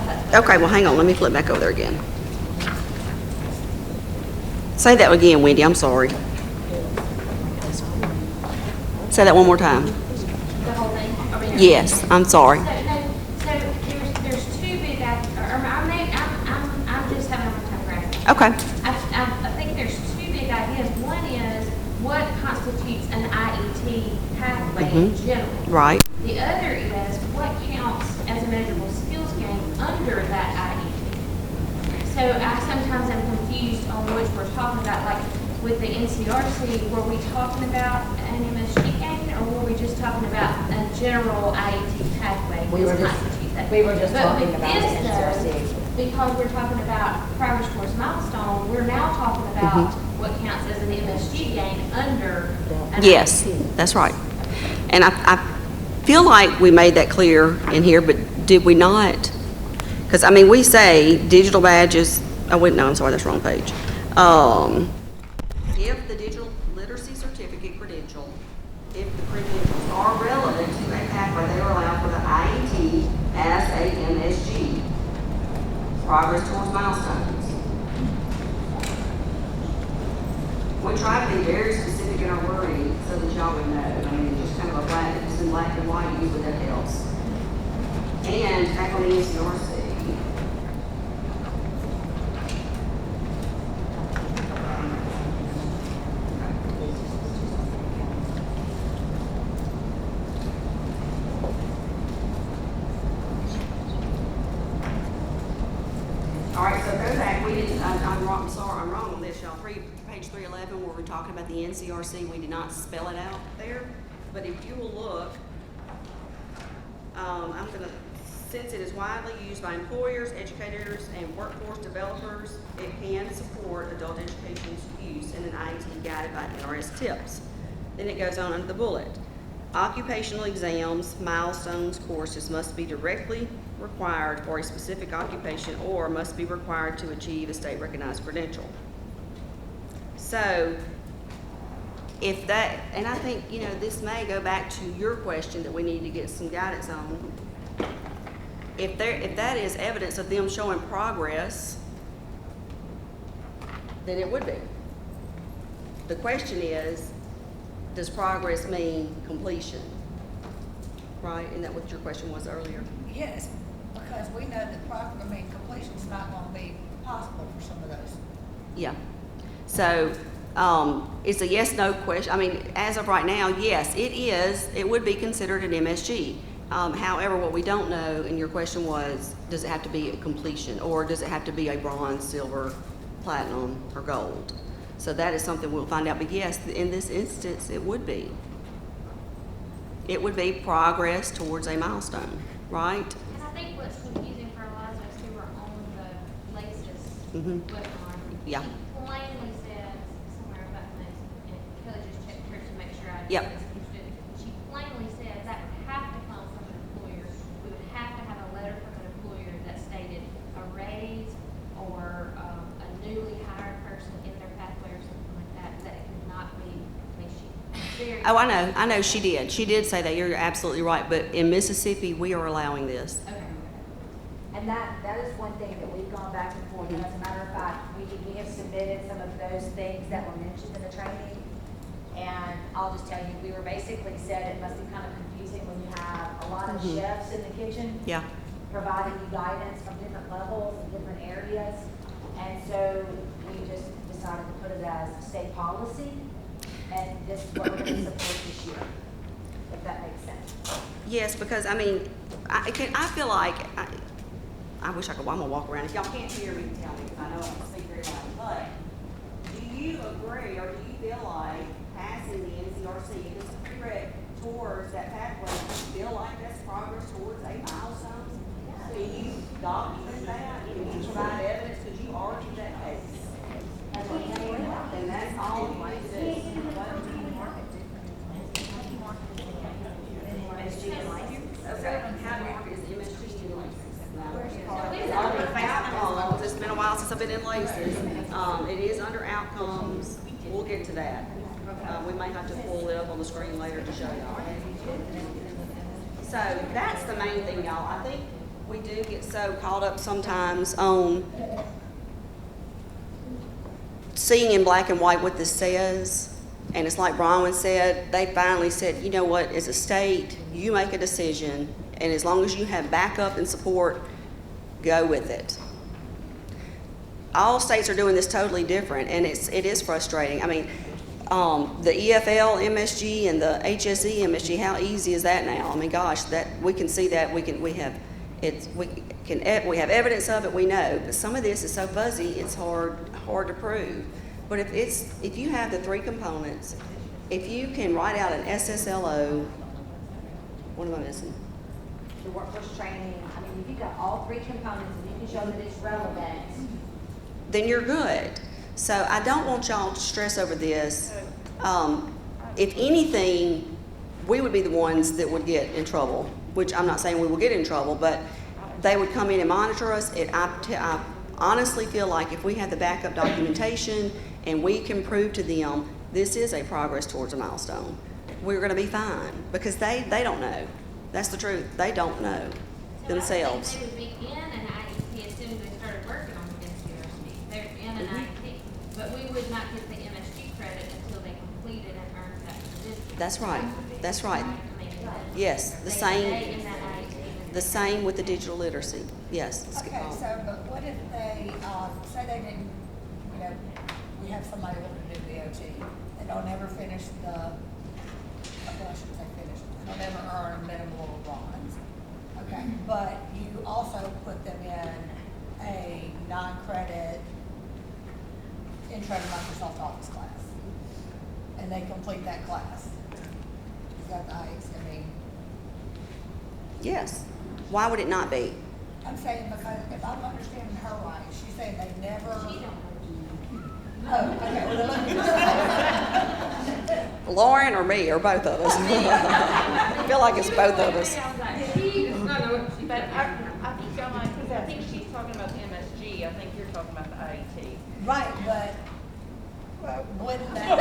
that's. okay, well, hang on. Let me flip back over there again. Say that again, Wendy. I'm sorry. Say that one more time. The whole thing? Yes, I'm sorry. So there's 2 big, I'm just having a hard time grasping. Okay. I think there's 2 big ideas. One is what constitutes an IET pathway in general. Right. The other is what counts as a measurable skills game under that IET. So I sometimes am confused on which we're talking about. Like with the NCRC, were we talking about an an MSG gain, or were we just talking about a general IET pathway? We were This just- constitutes that. we were just But talking with about this, the NCRC. though, because we're talking about progress towards milestone, we're now talking about what counts as an MSG gain under an Yes, IET. that's right. And I feel like we made that clear in here, but did we not? Because, I mean, we say digital badges, oh, wait, no, I'm sorry, that's the wrong page. If the digital literacy certificate credential, if the credentials are relevant to a pathway, they are allowed for the IET as a MSG, progress towards milestones. We try to be very specific in our wording so that y'all would know. I mean, it's just kind of a black, it's in black and white, usually that helps. And back on the NCRC. All right, so go back, we didn't, I'm wrong, I'm sorry, I'm wrong on this, y'all. Page 311, where we're talking about the NCRC, we did not spell it out there. But if you will look, I'm gonna, since it is widely used by employers, educators, and workforce developers, it can support adult education's use in an IET guided by NRS tips. Then it goes on under the bullet. Occupational exams, milestones, courses must be directly required for a specific occupation or must be required to achieve a state recognized credential. So, if that, and I think, you know, this may go back to your question that we need to get some guidance on. If that is evidence of them showing progress, then it would be. The question is, does progress mean completion? Right? Isn't that what your question was earlier? Yes, because we know that completion's not gonna be possible for some of those. Yeah. So, it's a yes/no question. I mean, as of right now, yes, it is. It would be considered an MSG. However, what we don't know, and your question was, does it have to be a completion, or does it have to be a bronze, silver, platinum, or gold? So that is something we'll find out. But yes, in this instance, it would be. It would be progress towards a milestone, right? And I think what's confusing for a lot of us who are on the latest webinar. Yeah. She plainly says, somewhere about this, and Kelly just checked hers to make sure I Yep. understood. She plainly says that would have to come from an employer. We would have to have a letter from an employer that stated a raise or a newly hired person in their pathway or something like that. That it could not be, I mean, she very. Oh, I know she did. She did say that. You're absolutely right. But in Mississippi, we are allowing this. Okay. And that is one thing that we've gone back and forth. And as a matter of fact, we have submitted some of those things that were mentioned in the training. And I'll just tell you, we were basically said it must be kind of confusing when you have a lot of chefs in the kitchen. Yeah. Providing you guidance from different levels and different areas. And so we just decided to put it as state policy. And this is what we're going to support this year, if that makes sense. Yes, because I mean, I feel like I wish I could. I'm gonna walk around. If y'all can't hear me, tell me. Because I know I don't speak very loud. But do you agree, or do you feel like passing the NCRC, if it's a prereq towards that pathway, do you feel like that's progress towards a milestone? Can you document that? Can you provide evidence? Because you argued that case. And that's all you need to do. Okay, how market is MSG in Laces? Outcomes, it's been a while since I've been in Laces. It is under outcomes. We'll get to that. We may have to pull it up on the screen later to show y'all. So that's the main thing, y'all. I think we do get so caught up sometimes on seeing in black and white what this says. And it's like Bronwyn said, they finally said, you know what, as a state, you make a decision, and as long as you have backup and support, go with it. All states are doing this totally different, and it is frustrating. I mean, the EFL MSG and the HSE MSG, how easy is that now? I mean, gosh, that we can see that we have evidence of it, we know, but some of this is so fuzzy, it's hard to prove. But if you have the three components, if you can write out an SSLO, what am I missing? The workforce training, I mean, if you got all three components and you can show that it's relevant, Then you're good. So I don't want y'all to stress over this. If anything, we would be the ones that would get in trouble, which I'm not saying we will get in trouble, but they would come in and monitor us. I honestly feel like if we have the backup documentation and we can prove to them this is a progress towards a milestone, we're going to be fine, because they don't know. That's the truth. They don't know themselves. So I think they would be in an IEP as soon as they started working on the NCRC. They're in an IEP, but we would not get the MSG credit until they completed and earned that certificate. That's right. That's right. I mean, Yes, they stay in that IEP. the same with the digital literacy. Yes. Okay, so, but what if they, say they didn't, you know, we have somebody looking to do VOT, and they'll never finish the, well, I shouldn't say finish, they'll never earn a minimal bronze. Okay, but you also put them in a non-credit intro to Microsoft Office class, and they complete that class. Is that the IEP? I mean, Yes. Why would it not be? I'm saying because if I'm understanding her right, she's saying they never. She don't. Oh, okay, well, let me. Lauren or me or both of us? I feel like it's both of us. But I think y'all might, because I think she's talking about the MSG, I think you're talking about the IET. Right, but, wouldn't that?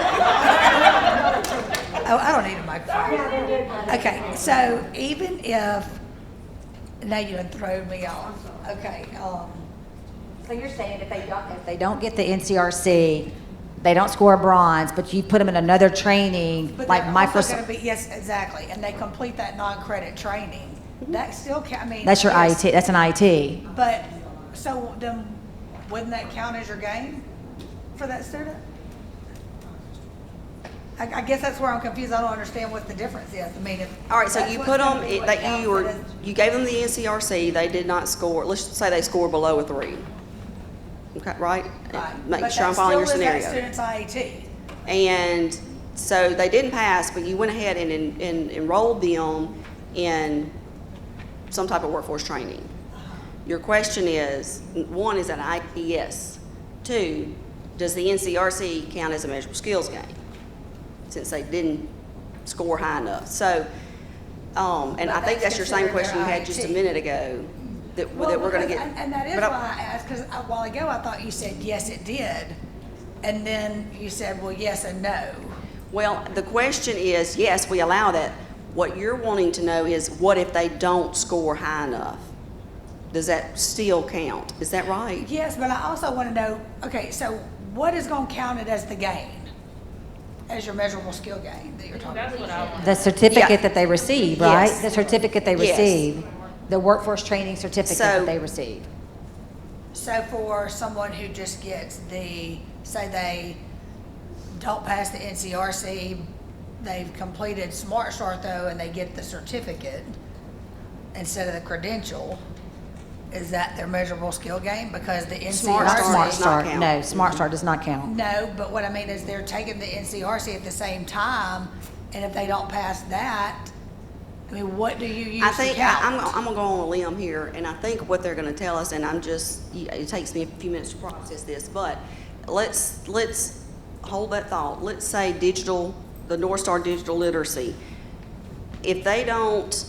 Oh, I don't need a microphone. Okay, so even if, now you done thrown me off, okay, so you're saying if they don't get the NCRC, they don't score a bronze, but you put them in another training, but like they're also Microsoft. gonna be, yes, exactly, and they complete that non-credit training, that still I mean. That's your yes, IET, that's an IET. But, so then, wouldn't that count as your gain for that student? I guess that's where I'm confused. I don't understand what the difference is. I mean, if. All right, so that's you what's put gonna them, be what that counts you were, it as- you gave them the NCRC, they did not score, let's say they scored below a 3. Okay, right? Right. Making But sure I'm that following your still is that scenario. student's IET. And so they didn't pass, but you went ahead and enrolled them in some type of workforce training. Your question is, 1, is that an IES? 2, does the NCRC count as a measurable skills gain? Since they didn't score high enough. So, and I think that's your same question you had just a minute ago, that we're gonna get. And that is but why I asked, because a while ago I thought you said, yes, it did. And then you said, well, yes and no. Well, the question is, yes, we allow that. What you're wanting to know is, what if they don't score high enough? Does that still count? Is that right? Yes, but I also want to know, okay, so what is going to count it as the gain? As your measurable skill gain that you're talking That's about? what I want. The certificate Yeah. that they receive, right? Yes. The certificate they Yes. receive, the workforce training certificate So- that they receive. So for someone who just gets the, say they don't pass the NCRC, they've completed Smart Start though, and they get the certificate instead of the credential, is that their measurable skill gain? Because the NCRC. Smart Start Smart does not Start, count. no, Smart Start does not count. No, but what I mean is they're taking the NCRC at the same time, and if they don't pass that, I mean, what do you use I to think, count? I'm gonna go on a limb here, and I think what they're gonna tell us, and it takes me a few minutes to process this, but let's hold that thought. Let's say the North Star digital literacy. If they don't,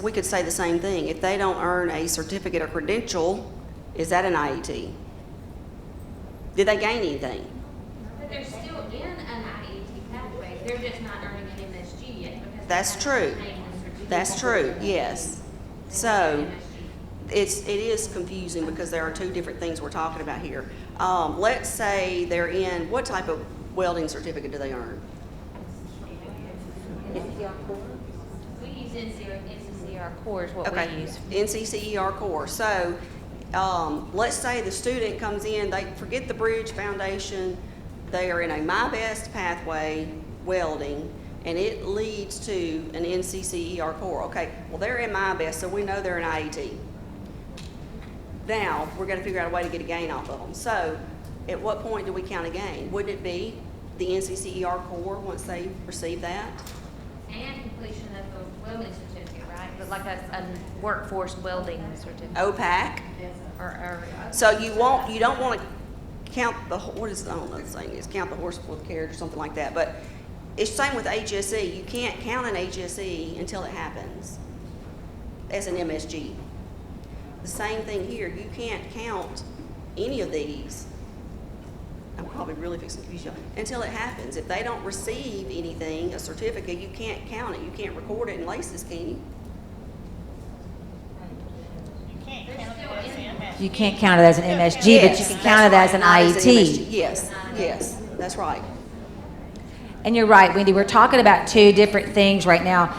we could say the same thing. If they don't earn a certificate or credential, is that an IET? Did they gain anything? But they're still in an IET pathway, they're just not earning an MSG yet. Because That's they haven't true. obtained the certificate. That's true, yes. So, it is confusing because there are two different things we're talking about here. Let's say they're in, what type of welding certificate do they earn? We use NCCR core is what Okay, we use. NCCER core. So, let's say the student comes in, they forget the bridge foundation, they are in a My Best pathway welding, and it leads to an NCCER core. Okay, well, they're in My Best, so we know they're an IET. Now, we're gonna figure out a way to get a gain off of them. So, at what point do we count a gain? Wouldn't it be the NCCER core once they receive that. And completion of the welding certificate, right? But like a workforce welding certificate. OPAC. Or So you don't want to count the, what is, I don't know the saying is, count the horse before the carriage or something like that, but it's same with HSE. You can't count an HSE until it happens as an MSG. The same thing here, you can't count any of these, I'm probably really fixing to confuse you, until it happens. If they don't receive anything, a certificate, you can't count it, you can't record it in LACES, can you? You can't count it as an MSG, but you can count it as an IET. Yes, yes, that's right. And you're right, Wendy, we're talking about two different things right now.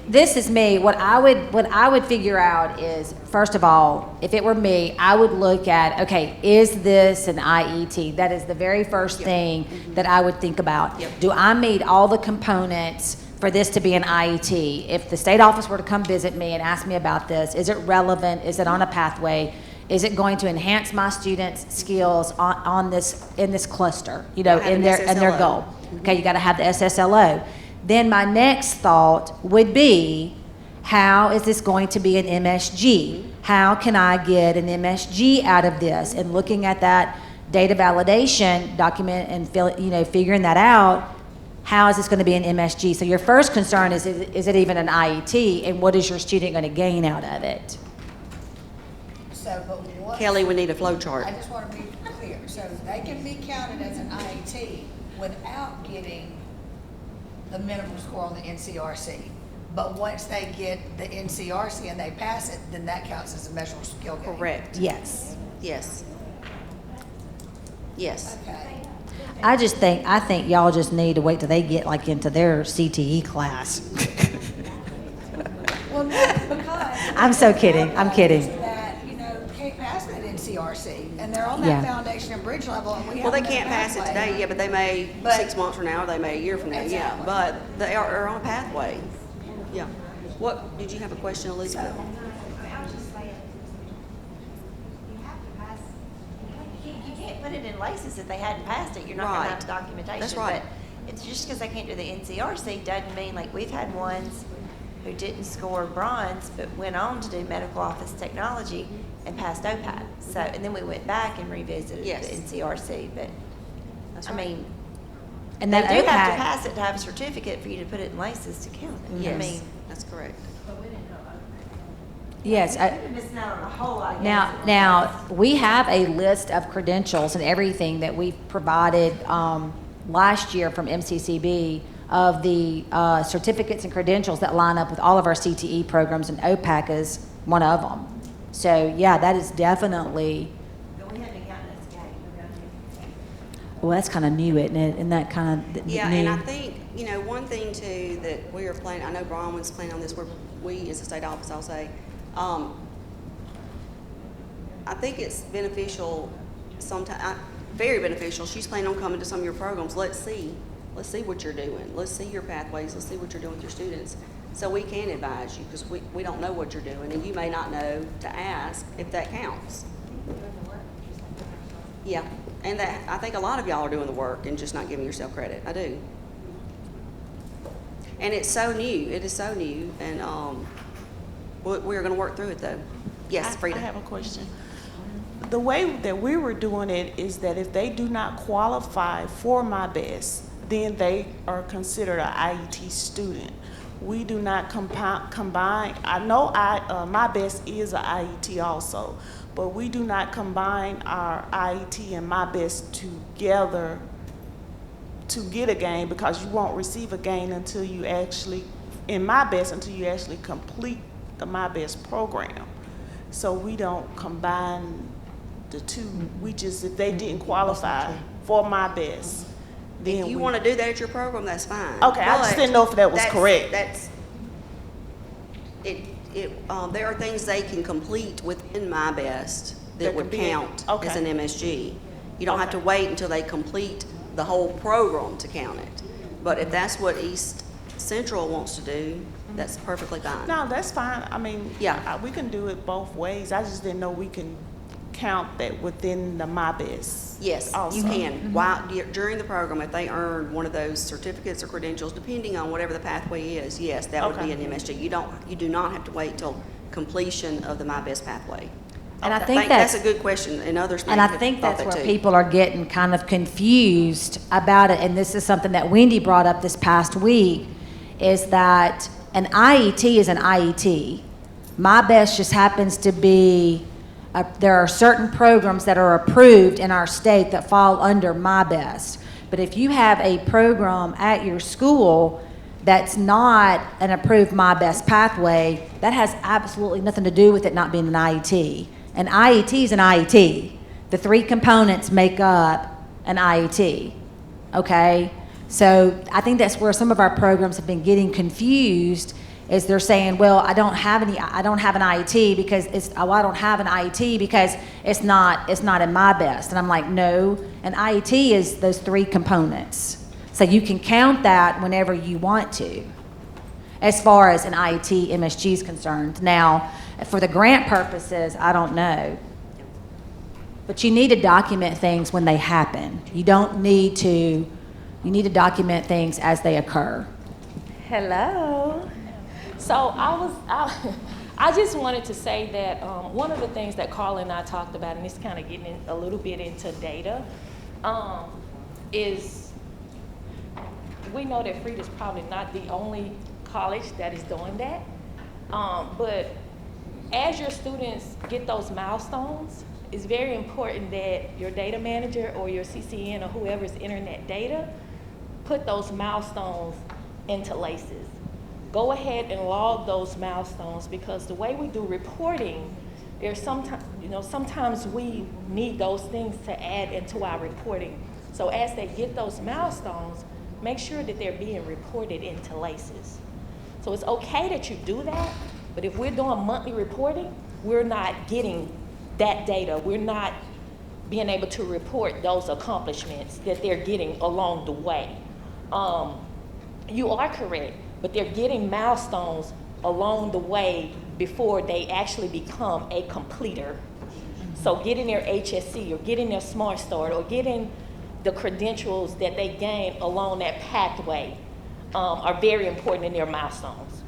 This is me, what I would figure out is, first of all, if it were me, I would look at, okay, is this an IET? That is the very first thing that I would think about. Yep. Do I meet all the components for this to be an IET? If the state office were to come visit me and ask me about this, is it relevant? Is it on a pathway? Is it going to enhance my students' skills on this, in this cluster, you know, in their goal? Okay, you got to have the SSLO. Then my next thought would be, how is this going to be an MSG? How can I get an MSG out of this? And looking at that data validation document and figuring that out, how is this going to be an MSG? So your first concern is it even an IET, and what is your student going to gain out of it? So, but what? Kelly, we need a flow chart. I just want to be clear. So they can be counted as an IET without getting the minimum score on the NCRC. But once they get the NCRC and they pass it, then that counts as a measurable skill gain. Correct. Yes. Yes. Yes. Okay. I think y'all just need to wait till they get like into their CTE class. Well, no, because. I'm so kidding. I'm kidding. That, can't pass that NCRC, and they're on that Yeah. foundation and bridge level, and we have. Well, they them in can't a pass it pathway. today, yeah, but they may But- 6 months from now, or they may a year from now, yeah. Exactly. But they are on a pathway. Yeah. What, did you have a question, Elizabeth? I was just saying, you have to pass, you can't put it in LACES if they hadn't passed it, you're not gonna have Right. documentation. That's right. But it's just because they can't do the NCRC doesn't mean, like, we've had ones who didn't score bronze, but went on to do medical office technology and passed OPAT. So, and then we went back and revisited Yes. the NCRC, but, That's I right. mean, And they that do have to OPAC, pass it to have a certificate for you to put it in LACES to count it. I Yes, mean, that's correct. yes. you're missing out on a whole lot. of Now, we have a list of credentials and everything that we provided last year from MCCB of the certificates and credentials that line up with all of our CTE programs, and OPAC is one of them. So, yeah, that is definitely, But we haven't gotten this game. well, that's kind of new, isn't it? And that kind of Yeah, new. and I think, one thing too that we are planning, I know Brian was planning on this, we as a state office, I'll say, I think it's beneficial sometimes, very beneficial. She's planning on coming to some of your programs. Let's see what you're doing. Let's see your pathways. Let's see what you're doing with your students. So we can advise you, because we don't know what you're doing, and you may not know to ask if that counts. Yeah, and that, I think a lot of y'all are doing the work and just not giving yourself credit. I do. And it's so new. It is so new, and we're going to work through it though. Yes, Frida. I have a question. The way that we were doing it is that if they do not qualify for My Best, then they are considered an IET student. We do not combine. I know My Best is an IET also, but we do not combine our IET and My Best together to get a gain, because you won't receive a gain until you actually, in My Best, until you actually complete the My Best program. So we don't combine the two. We just, if they didn't qualify for My Best, then If you want to do that at your program, that's fine. Okay, I just But didn't know if that was correct. There are things they can complete within My Best that That would could be- count okay. as an MSG. You don't have to Okay. wait until they complete the whole program to count it. But if that's what East Central wants to do, that's perfectly fine. No, that's fine. I mean, Yeah. we can do it both ways. I just didn't know we can count that within the My Best? Yes, also? you can. While, during the program, if they earn one of those certificates or credentials, depending on whatever the pathway is, yes, that would be Okay. an MSG. You do not have to wait till completion of the My Best pathway. And I Okay. think That's that's, a good question, and others may and I have think thought that's that where too. people are getting kind of confused about it, and this is something that Wendy brought up this past week, is that an IET is an IET. My Best just happens to be, there are certain programs that are approved in our state that fall under My Best. But if you have a program at your school that's not an approved My Best pathway, that has absolutely nothing to do with it not being an IET. An IET is an IET. The three components make up an IET, okay? So I think that's where some of our programs have been getting confused, is they're saying, well, I don't have an IET because I don't have an IET because it's not in My Best. And I'm like, no, an IET is those three components. So you can count that whenever you want to, as far as an IET MSG is concerned. Now, for the grant purposes, I don't know. But you need to document things when they happen. You need to document things as they occur. Hello. So I just wanted to say that one of the things that Carla and I talked about, and it's kind of getting a little bit into data, is we know that Freed is probably not the only college that is doing that. But as your students get those milestones, it's very important that your data manager or your CCN or whoever's entering that data put those milestones into laces. Go ahead and log those milestones, because the way we do reporting, there's sometimes we need those things to add into our reporting. So as they get those milestones, make sure that they're being reported into laces. So it's okay that you do that, but if we're doing monthly reporting, we're not getting that data. We're not being able to report those accomplishments that they're getting along the way. You are correct, but they're getting milestones along the way before they actually become a completer. So getting their HSC or getting their Smart Start or getting the credentials that they gain along that pathway are very important in their milestones.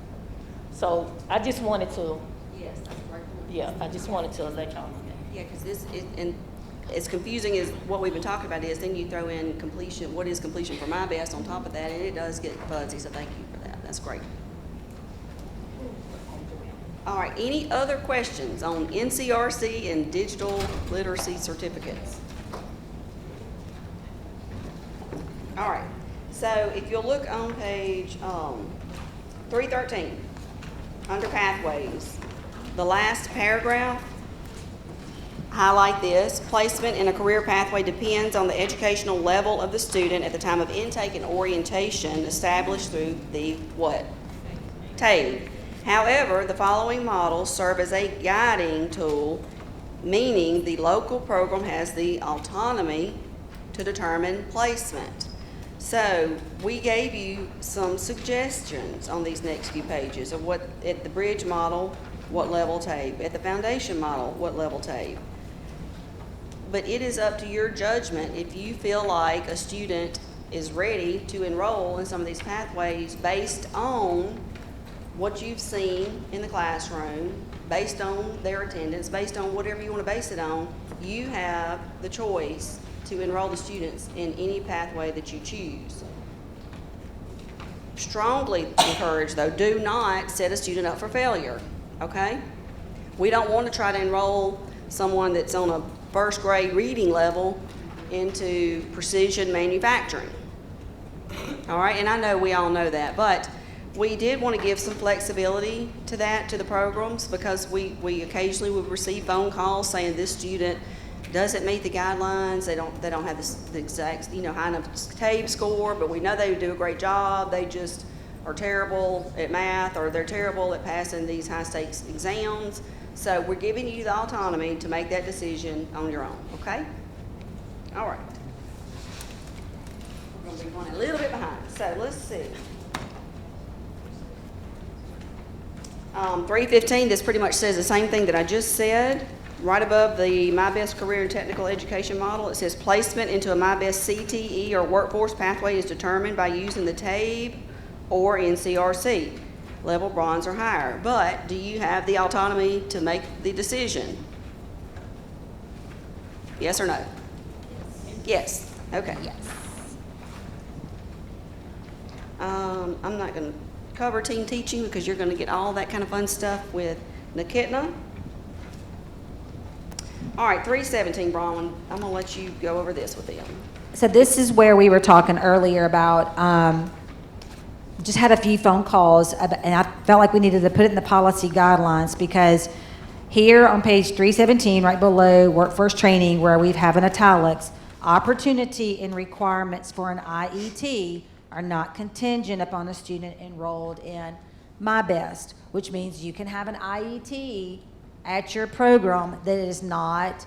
So I just wanted to, Yes, that's a great point. yeah, I just wanted to let y'all know that. Yeah, because this is, and as confusing as what we've been talking about is, then you throw in completion, what is completion for My Best on top of that, and it does get fuzzy, so thank you for that. That's great. All right, any other questions on NCRC and digital literacy certificates? All right, so if you'll look on page 313, under pathways, the last paragraph, highlight this: placement in a career pathway depends on the educational level of the student at the time of intake and orientation established through the what? TABE. However, the following models serve as a guiding tool, meaning the local program has the autonomy to determine placement. So we gave you some suggestions on these next few pages of what, at the bridge model, what level TABE, at the foundation model, what level TABE. But it is up to your judgment if you feel like a student is ready to enroll in some of these pathways based on what you've seen in the classroom, based on their attendance, based on whatever you want to base it on. You have the choice to enroll the students in any pathway that you choose. Strongly encourage, though, do not set a student up for failure, okay? We don't want to try to enroll someone that's on a first grade reading level into precision manufacturing. All right, and I know we all know that, but we did want to give some flexibility to that, to the programs, because we occasionally would receive phone calls saying this student doesn't meet the guidelines, they don't have the exact, high enough TABE score, but we know they do a great job, they just are terrible at math, or they're terrible at passing these high stakes exams. So we're giving you the autonomy to make that decision on your own, okay? All right. We're going to be running a little bit behind, so let's see. 315, this pretty much says the same thing that I just said. right above the My Best Career and Technical Education model, it says placement into a My Best CTE or workforce pathway is determined by using the TABE or NCRC, level bronze or higher. But do you have the autonomy to make the decision? Yes or no? Yes. Okay. Yes. I'm not going to cover team teaching because you're going to get all that kind of fun stuff with Nikitna. All right, 317, Bronwyn. I'm going to let you go over this with them. So this is where we were talking earlier about, just had a few phone calls, and I felt like we needed to put it in the policy guidelines, because here on page 317, right below workforce training, where we have in italics, opportunity and requirements for an IET are not contingent upon a student enrolled in My Best, which means you can have an IET at your program that is not,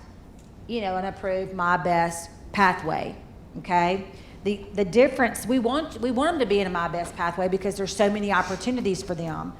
an approved My Best pathway, okay? The difference, we want them to be in a My Best pathway because there's so many opportunities for them.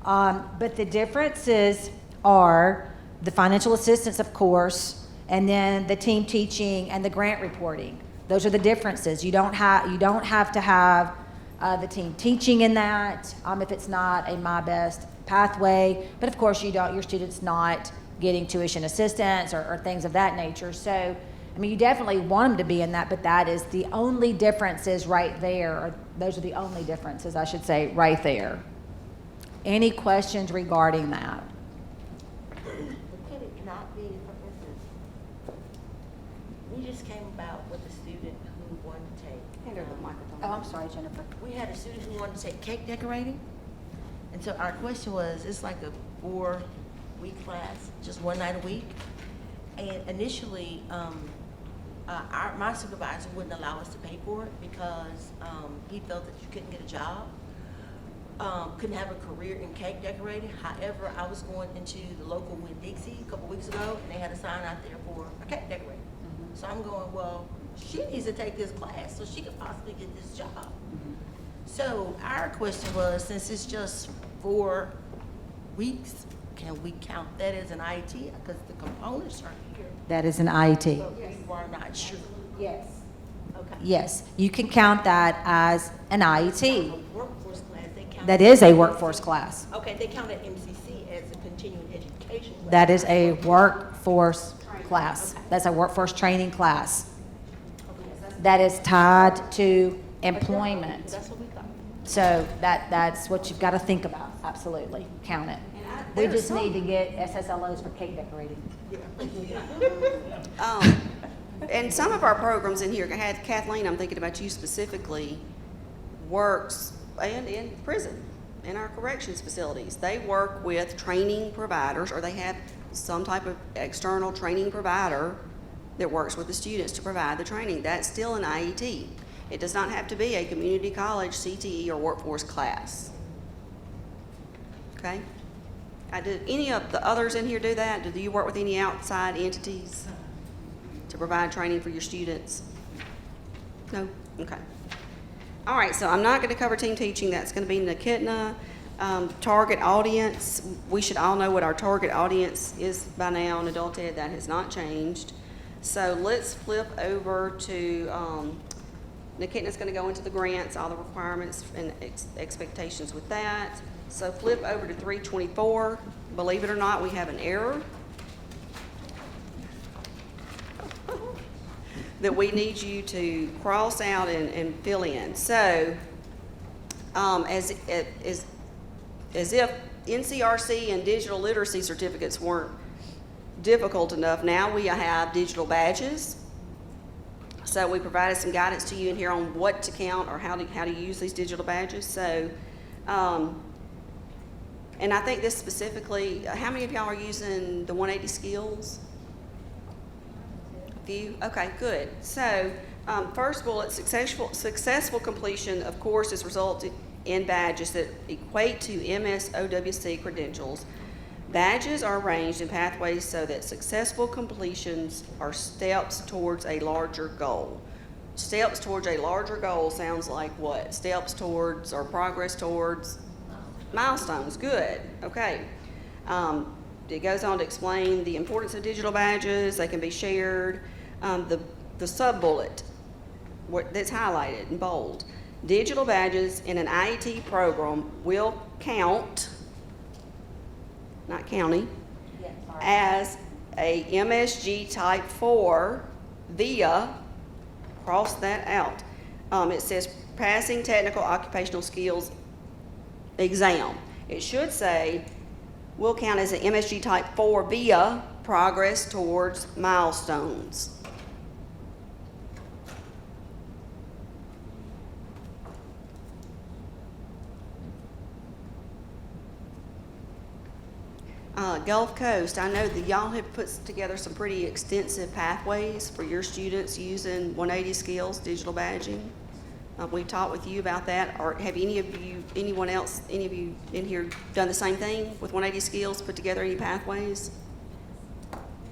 But the differences are the financial assistance, of course, and then the team teaching and the grant reporting. Those are the differences. You don't have to have the team teaching in that if it's not a My Best pathway. But of course, your students not getting tuition assistance or things of that nature. So, you definitely want them to be in that, but that is the only differences right there. Or those are the only differences, I should say, right there. Any questions regarding that? Could it not be, for instance, we just came about with a student who wanted to take. Hand her the microphone. Oh, I'm sorry, Jennifer. We had a student who wanted to take cake decorating. And so our question was, it's like a 4-week class, just one night a week. And initially, my supervisor wouldn't allow us to pay for it because he felt that you couldn't get a job, couldn't have a career in cake decorating. However, I was going into the local Winn-Dixie a couple weeks ago, and they had a sign out there for a cake decorator. Mm-hmm. So I'm going, well, she needs to take this class so she could possibly get this job. Mm-hmm. So our question was, since it's just 4 weeks, can we count that as an IET? Because the components are here. That is an IET. But we are not sure. Yes. Okay. Yes, you can count that as an IET. A workforce class, they count. That is a workforce class. Okay, they count at MCC as a continuing education class. That is a workforce class. That's a workforce training class. That is tied to employment. That's what we thought. So that's what you've got to think about. Absolutely, count it. We just need to get SSLOs for cake decorating. And some of our programs in here, Kathleen, I'm thinking about you specifically, works and in prison, in our corrections facilities. They work with training providers, or they have some type of external training provider that works with the students to provide the training. That's still an IET. It does not have to be a community college, CTE, or workforce class. Okay? Did any of the others in here do that? Do you work with any outside entities to provide training for your students? No? Okay. All right, so I'm not going to cover team teaching. That's going to be Nikitna. Target audience, we should all know what our target audience is by now in adult ed. That has not changed. So let's flip over to, Nikitna's going to go into the grants, all the requirements and expectations with that. So flip over to 324. Believe it or not, we have an error that we need you to cross out and fill in. So as if NCRC and digital literacy certificates weren't difficult enough, now we have digital badges. So we provided some guidance to you in here on what to count or how to use these digital badges. So, and I think this specifically, how many of y'all are using the 180 skills? A few? Okay, good. So, first of all, it's successful completion of courses resulted in badges that equate to MSOWC credentials. Badges are arranged in pathways so that successful completions are steps towards a larger goal. Steps towards a larger goal sounds like what? Steps towards or progress towards milestones. Good. Okay. it goes on to explain the importance of digital badges. They can be shared. The sub-bullet that's highlighted in bold, digital badges in an IET program will count, not county, as a MSG Type 4 via, cross that out. It says passing technical occupational skills exam. It should say will count as an MSG Type 4 via progress towards milestones. Gulf Coast, I know that y'all have put together some pretty extensive pathways for your students using 180 skills, digital badging. We talked with you about that, or have any of you in here done the same thing with 180 skills, put together any pathways?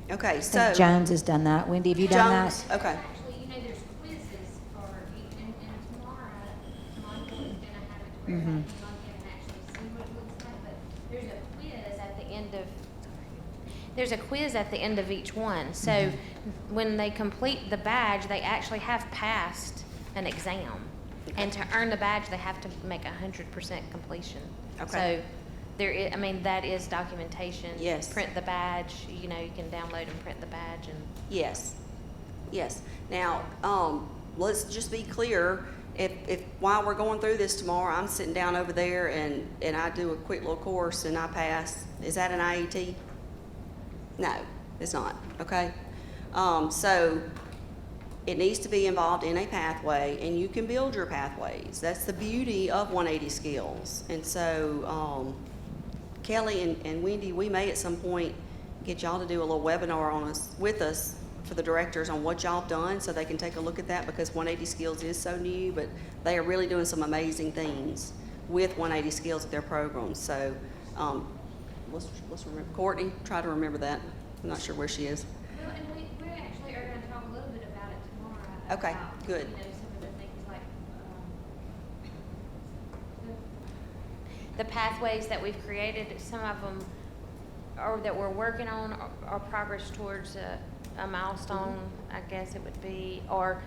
Okay, I so. think Jones has done that. Wendy, have you done that? Jones, okay. Actually, you know, there's quizzes for, and tomorrow, Monica is gonna have it to where you can actually see what it looks like, but there's a quiz at the end of, each one. So when they complete the badge, they actually have passed an exam. And to earn the badge, they have to make 100% completion. Okay. So there is, I mean, that is documentation. Yes. Print the badge, you know, you can download and print the badge and. Yes, yes. Now, let's just be clear, if while we're going through this tomorrow, I'm sitting down over there and I do a quick little course and I pass, is that an IET? No, it's not, okay? So it needs to be involved in a pathway, and you can build your pathways. That's the beauty of 180 skills. And so, Kelly and Wendy, we may at some point get y'all to do a little webinar with us for the directors on what y'all have done so they can take a look at that, because 180 skills is so new, but they are really doing some amazing things with 180 skills at their programs. So let's remember, Courtney, try to remember that. I'm not sure where she is. Well, and we actually are gonna talk a little bit about it tomorrow. Okay, about, good. You know, some of the things like, the pathways that we've created, some of them, or that we're working on, are progress towards a milestone, I guess it would be, or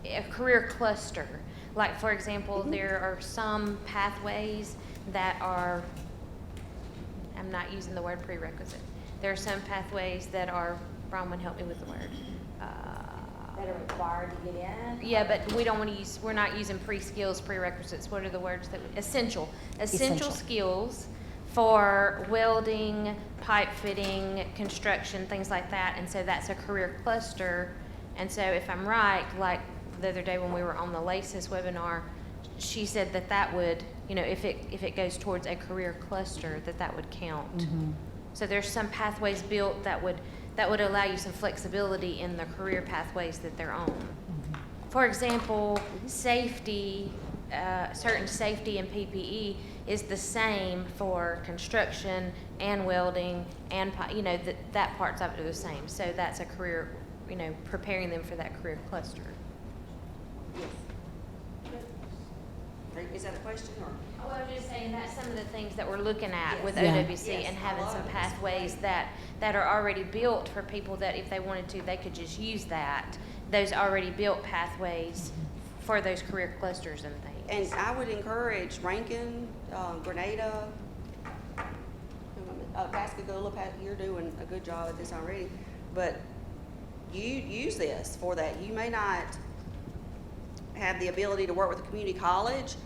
a career cluster. Like, for example, there are some pathways that are, I'm not using the word prerequisite. There are some pathways that are, Bronwyn, help me with the word. That are required to get in? Yeah, but we don't want to use, we're not using pre-skills, prerequisites. What are the words that, essential skills for welding, pipe fitting, construction, things like that. And so that's a career cluster. And so if I'm right, like the other day when we were on the LACES webinar, she said that would, you know, if it goes towards a career cluster, that would count. So there's some pathways built that would allow you some flexibility in the career pathways that they're on. For example, safety, certain safety and PPE is the same for construction and welding and, you know, that part's of it are the same. So that's a career, you know, preparing them for that career cluster. Yes. Is that a question or? Oh, I was just saying that's some of the things that we're looking at with Yeah. OWC Yes, and I having love some it. pathways that are already built for people that if they wanted to, they could just use that, those already built pathways for those career clusters and things. And I would encourage Rankin, Grenada, Pascagoula, you're doing a good job at this already, but you use this for that. You may not have the ability to work with a community college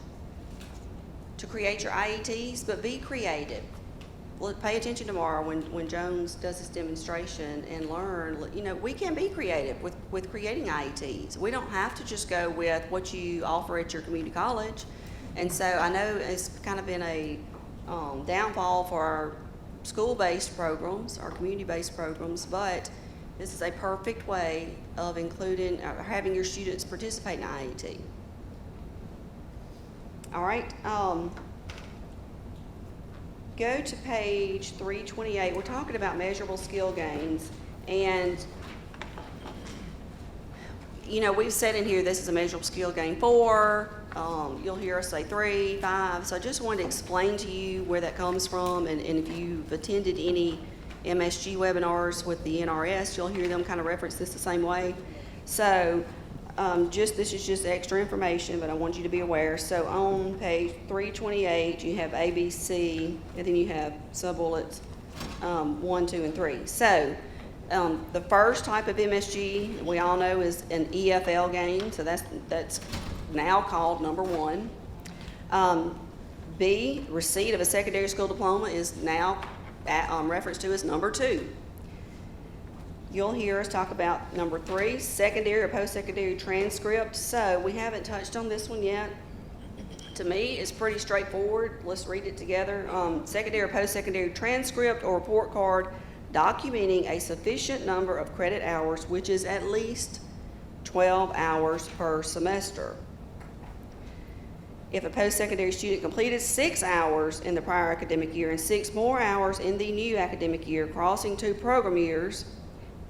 to create your IETs, but be creative. Look, pay attention tomorrow when Jones does his demonstration and learn, you know, we can be creative with creating IETs. We don't have to just go with what you offer at your community college. And so I know it's kind of been a downfall for our school-based programs, our community-based programs, but this is a perfect way of including, having your students participate in IET. All right, go to page 328. We're talking about measurable skill gains, and you know, we've said in here this is a measurable skill gain 4. You'll hear us say 3, 5. So I just wanted to explain to you where that comes from, and if you've attended any MSG webinars with the NRS. You'll hear them kind of reference this the same way. So this is just extra information, but I want you to be aware. So on page 328, you have ABC, and then you have sub-bullets 1, 2, and 3. So the first type of MSG we all know is an EFL gain, so that's now called number 1. B, receipt of a secondary school diploma is now referenced to as number 2. You'll hear us talk about number 3, secondary or post-secondary transcript. So we haven't touched on this one yet. To me, it's pretty straightforward. Let's read it together. Secondary or post-secondary transcript or report card documenting a sufficient number of credit hours, which is at least 12 hours per semester. If a post-secondary student completed 6 hours in the prior academic year and 6 more hours in the new academic year, crossing 2 program years,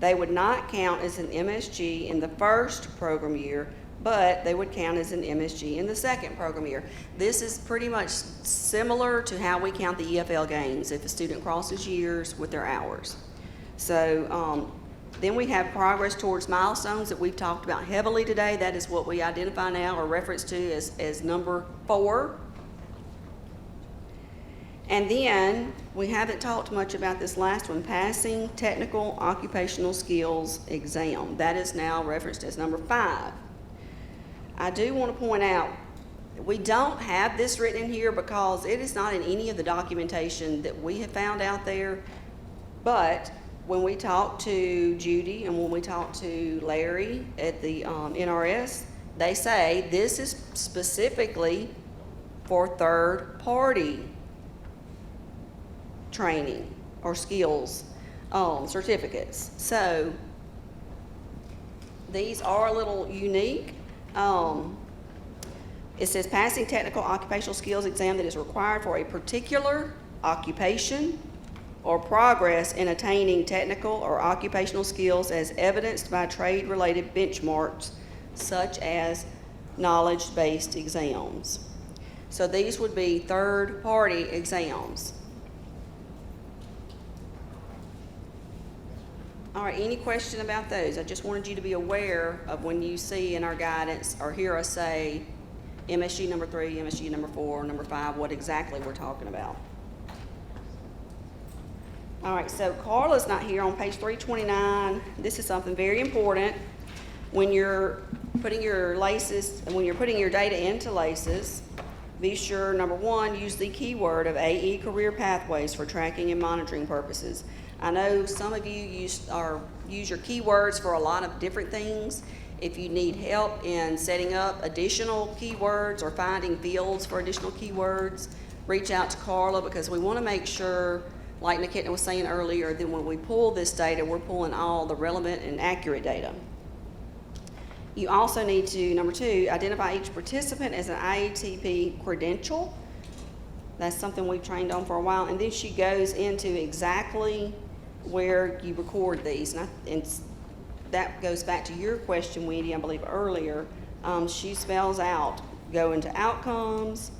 they would not count as an MSG in the first program year, but they would count as an MSG in the second program year. This is pretty much similar to how we count the EFL gains if a student crosses years with their hours. So then we have progress towards milestones that we've talked about heavily today. That is what we identify now or reference to as number 4. And then we haven't talked much about this last one, passing technical occupational skills exam. That is now referenced as number 5. I do want to point out we don't have this written in here because it is not in any of the documentation that we have found out there. But when we talk to Judy and when we talk to Larry at the NRS, they say this is specifically for third-party training or skills certificates. So these are a little unique. It says passing technical occupational skills exam that is required for a particular occupation or progress in attaining technical or occupational skills as evidenced by trade-related benchmarks such as knowledge-based exams. So these would be third-party exams. All right, any question about those? I just wanted you to be aware of when you see in our guidance or hear us say MSG number 3, MSG number 4, number 5, what exactly we're talking about. All right, so Carla's not here on page 329. This is something very important. When you're putting your laces, when you're putting your data into laces, be sure, number 1, use the keyword of AE Career Pathways for tracking and monitoring purposes. I know some of you use your keywords for a lot of different things. If you need help in setting up additional keywords or finding fields for additional keywords, reach out to Carla because we want to make sure, like Nikita was saying earlier, that when we pull this data, we're pulling all the relevant and accurate data. You also need to, number 2, identify each participant as an IETP credential. That's something we've trained on for a while. And then she goes into exactly where you record these. And that goes back to your question, Wendy, I believe earlier. She spells out, go into outcomes,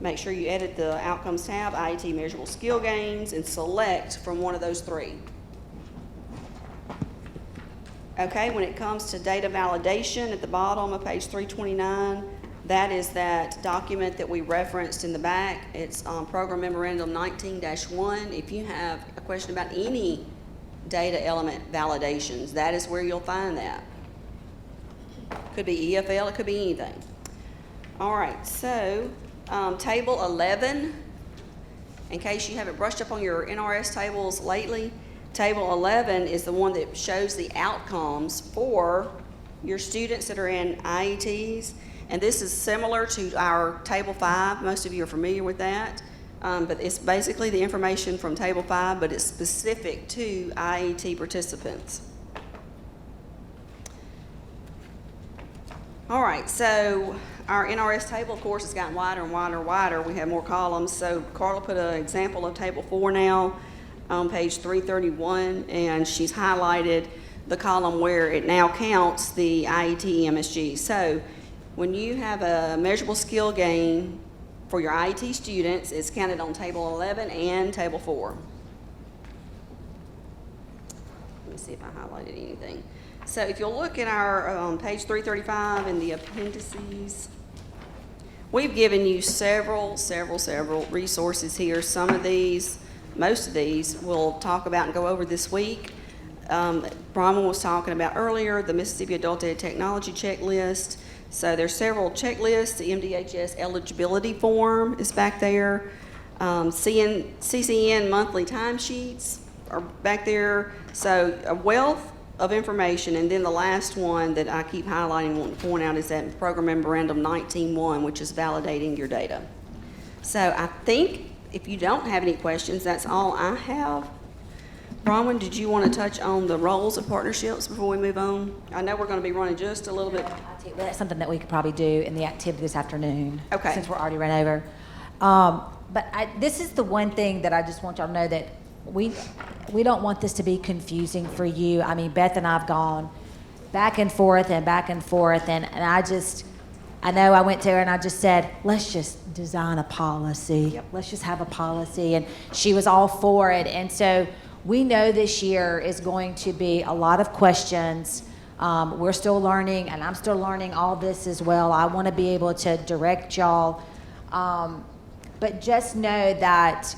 make sure you edit the outcomes tab, IET measurable skill gains, and select from one of those 3. Okay, when it comes to data validation at the bottom of page 329, that is that document that we referenced in the back. It's Program Memorandum 19-1. If you have a question about any data element validations, that is where you'll find that. Could be EFL, it could be anything. All right, so table 11, in case you haven't brushed up on your NRS tables lately, table 11 is the one that shows the outcomes for your students that are in IETs. And this is similar to our Table 5. Most of you are familiar with that. But it's basically the information from Table 5, but it's specific to IET participants. All right, so our NRS table, of course, has gotten wider and wider and wider. We have more columns. So Carla put an example of Table 4 now on page 331, and she's highlighted the column where it now counts the IET MSG. So when you have a measurable skill gain for your IET students, it's counted on Table 11 and Table 4. me see if I highlighted anything. So if you'll look at our page 335 in the appendices, we've given you several resources here. Some of these, most of these, we'll talk about and go over this week. Bronwyn was talking about earlier, the Mississippi Adult Ed Technology Checklist. So there's several checklists. The MDHS eligibility form is back there. CCN monthly timesheets are back there. So a wealth of information. And then the last one that I keep highlighting and want to point out is that Program Memorandum 19.1, which is validating your data. So I think if you don't have any questions, that's all I have. Bronwyn, did you want to touch on the roles of partnerships before we move on? I know we're going to be running just a little bit. That's something that we could probably do in the activity this afternoon. Okay. Since we're already run over. But this is the one thing that I just want y'all to know, that we don't want this to be confusing for you. I mean, Beth and I have gone back and forth, and I know I went to her and I just said, let's just design a policy. Yep. Let's just have a policy. And she was all for it. And so we know this year is going to be a lot of questions. We're still learning, and I'm still learning all this as well. I want to be able to direct y'all. But just know that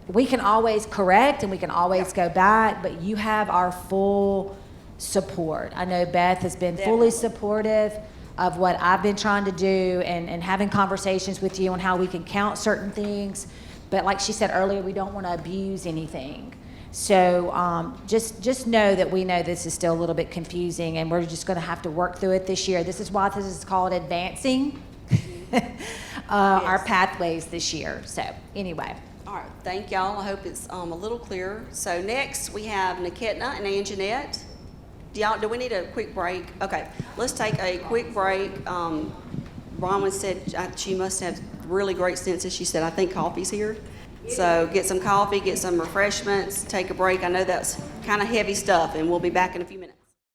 we can always correct and we can always go back, but you have our full support. I know Beth has been fully supportive of what I've been trying to do, and having conversations with you on how we can count certain things. But like she said earlier, we don't want to abuse anything. So just know that we know this is still a little bit confusing, and we're just going to have to work through it this year. This is why this is called advancing our pathways this year. So anyway. All right, thank y'all. I hope it's a little clearer. So next we have Niketna and Anjanette. Do we need a quick break? Okay, let's take a quick break. Bronwyn said she must have really great senses. She said, I think coffee's here. So get some coffee, get some refreshments, take a break. I know that's kind of heavy stuff, and we'll be back in a few minutes.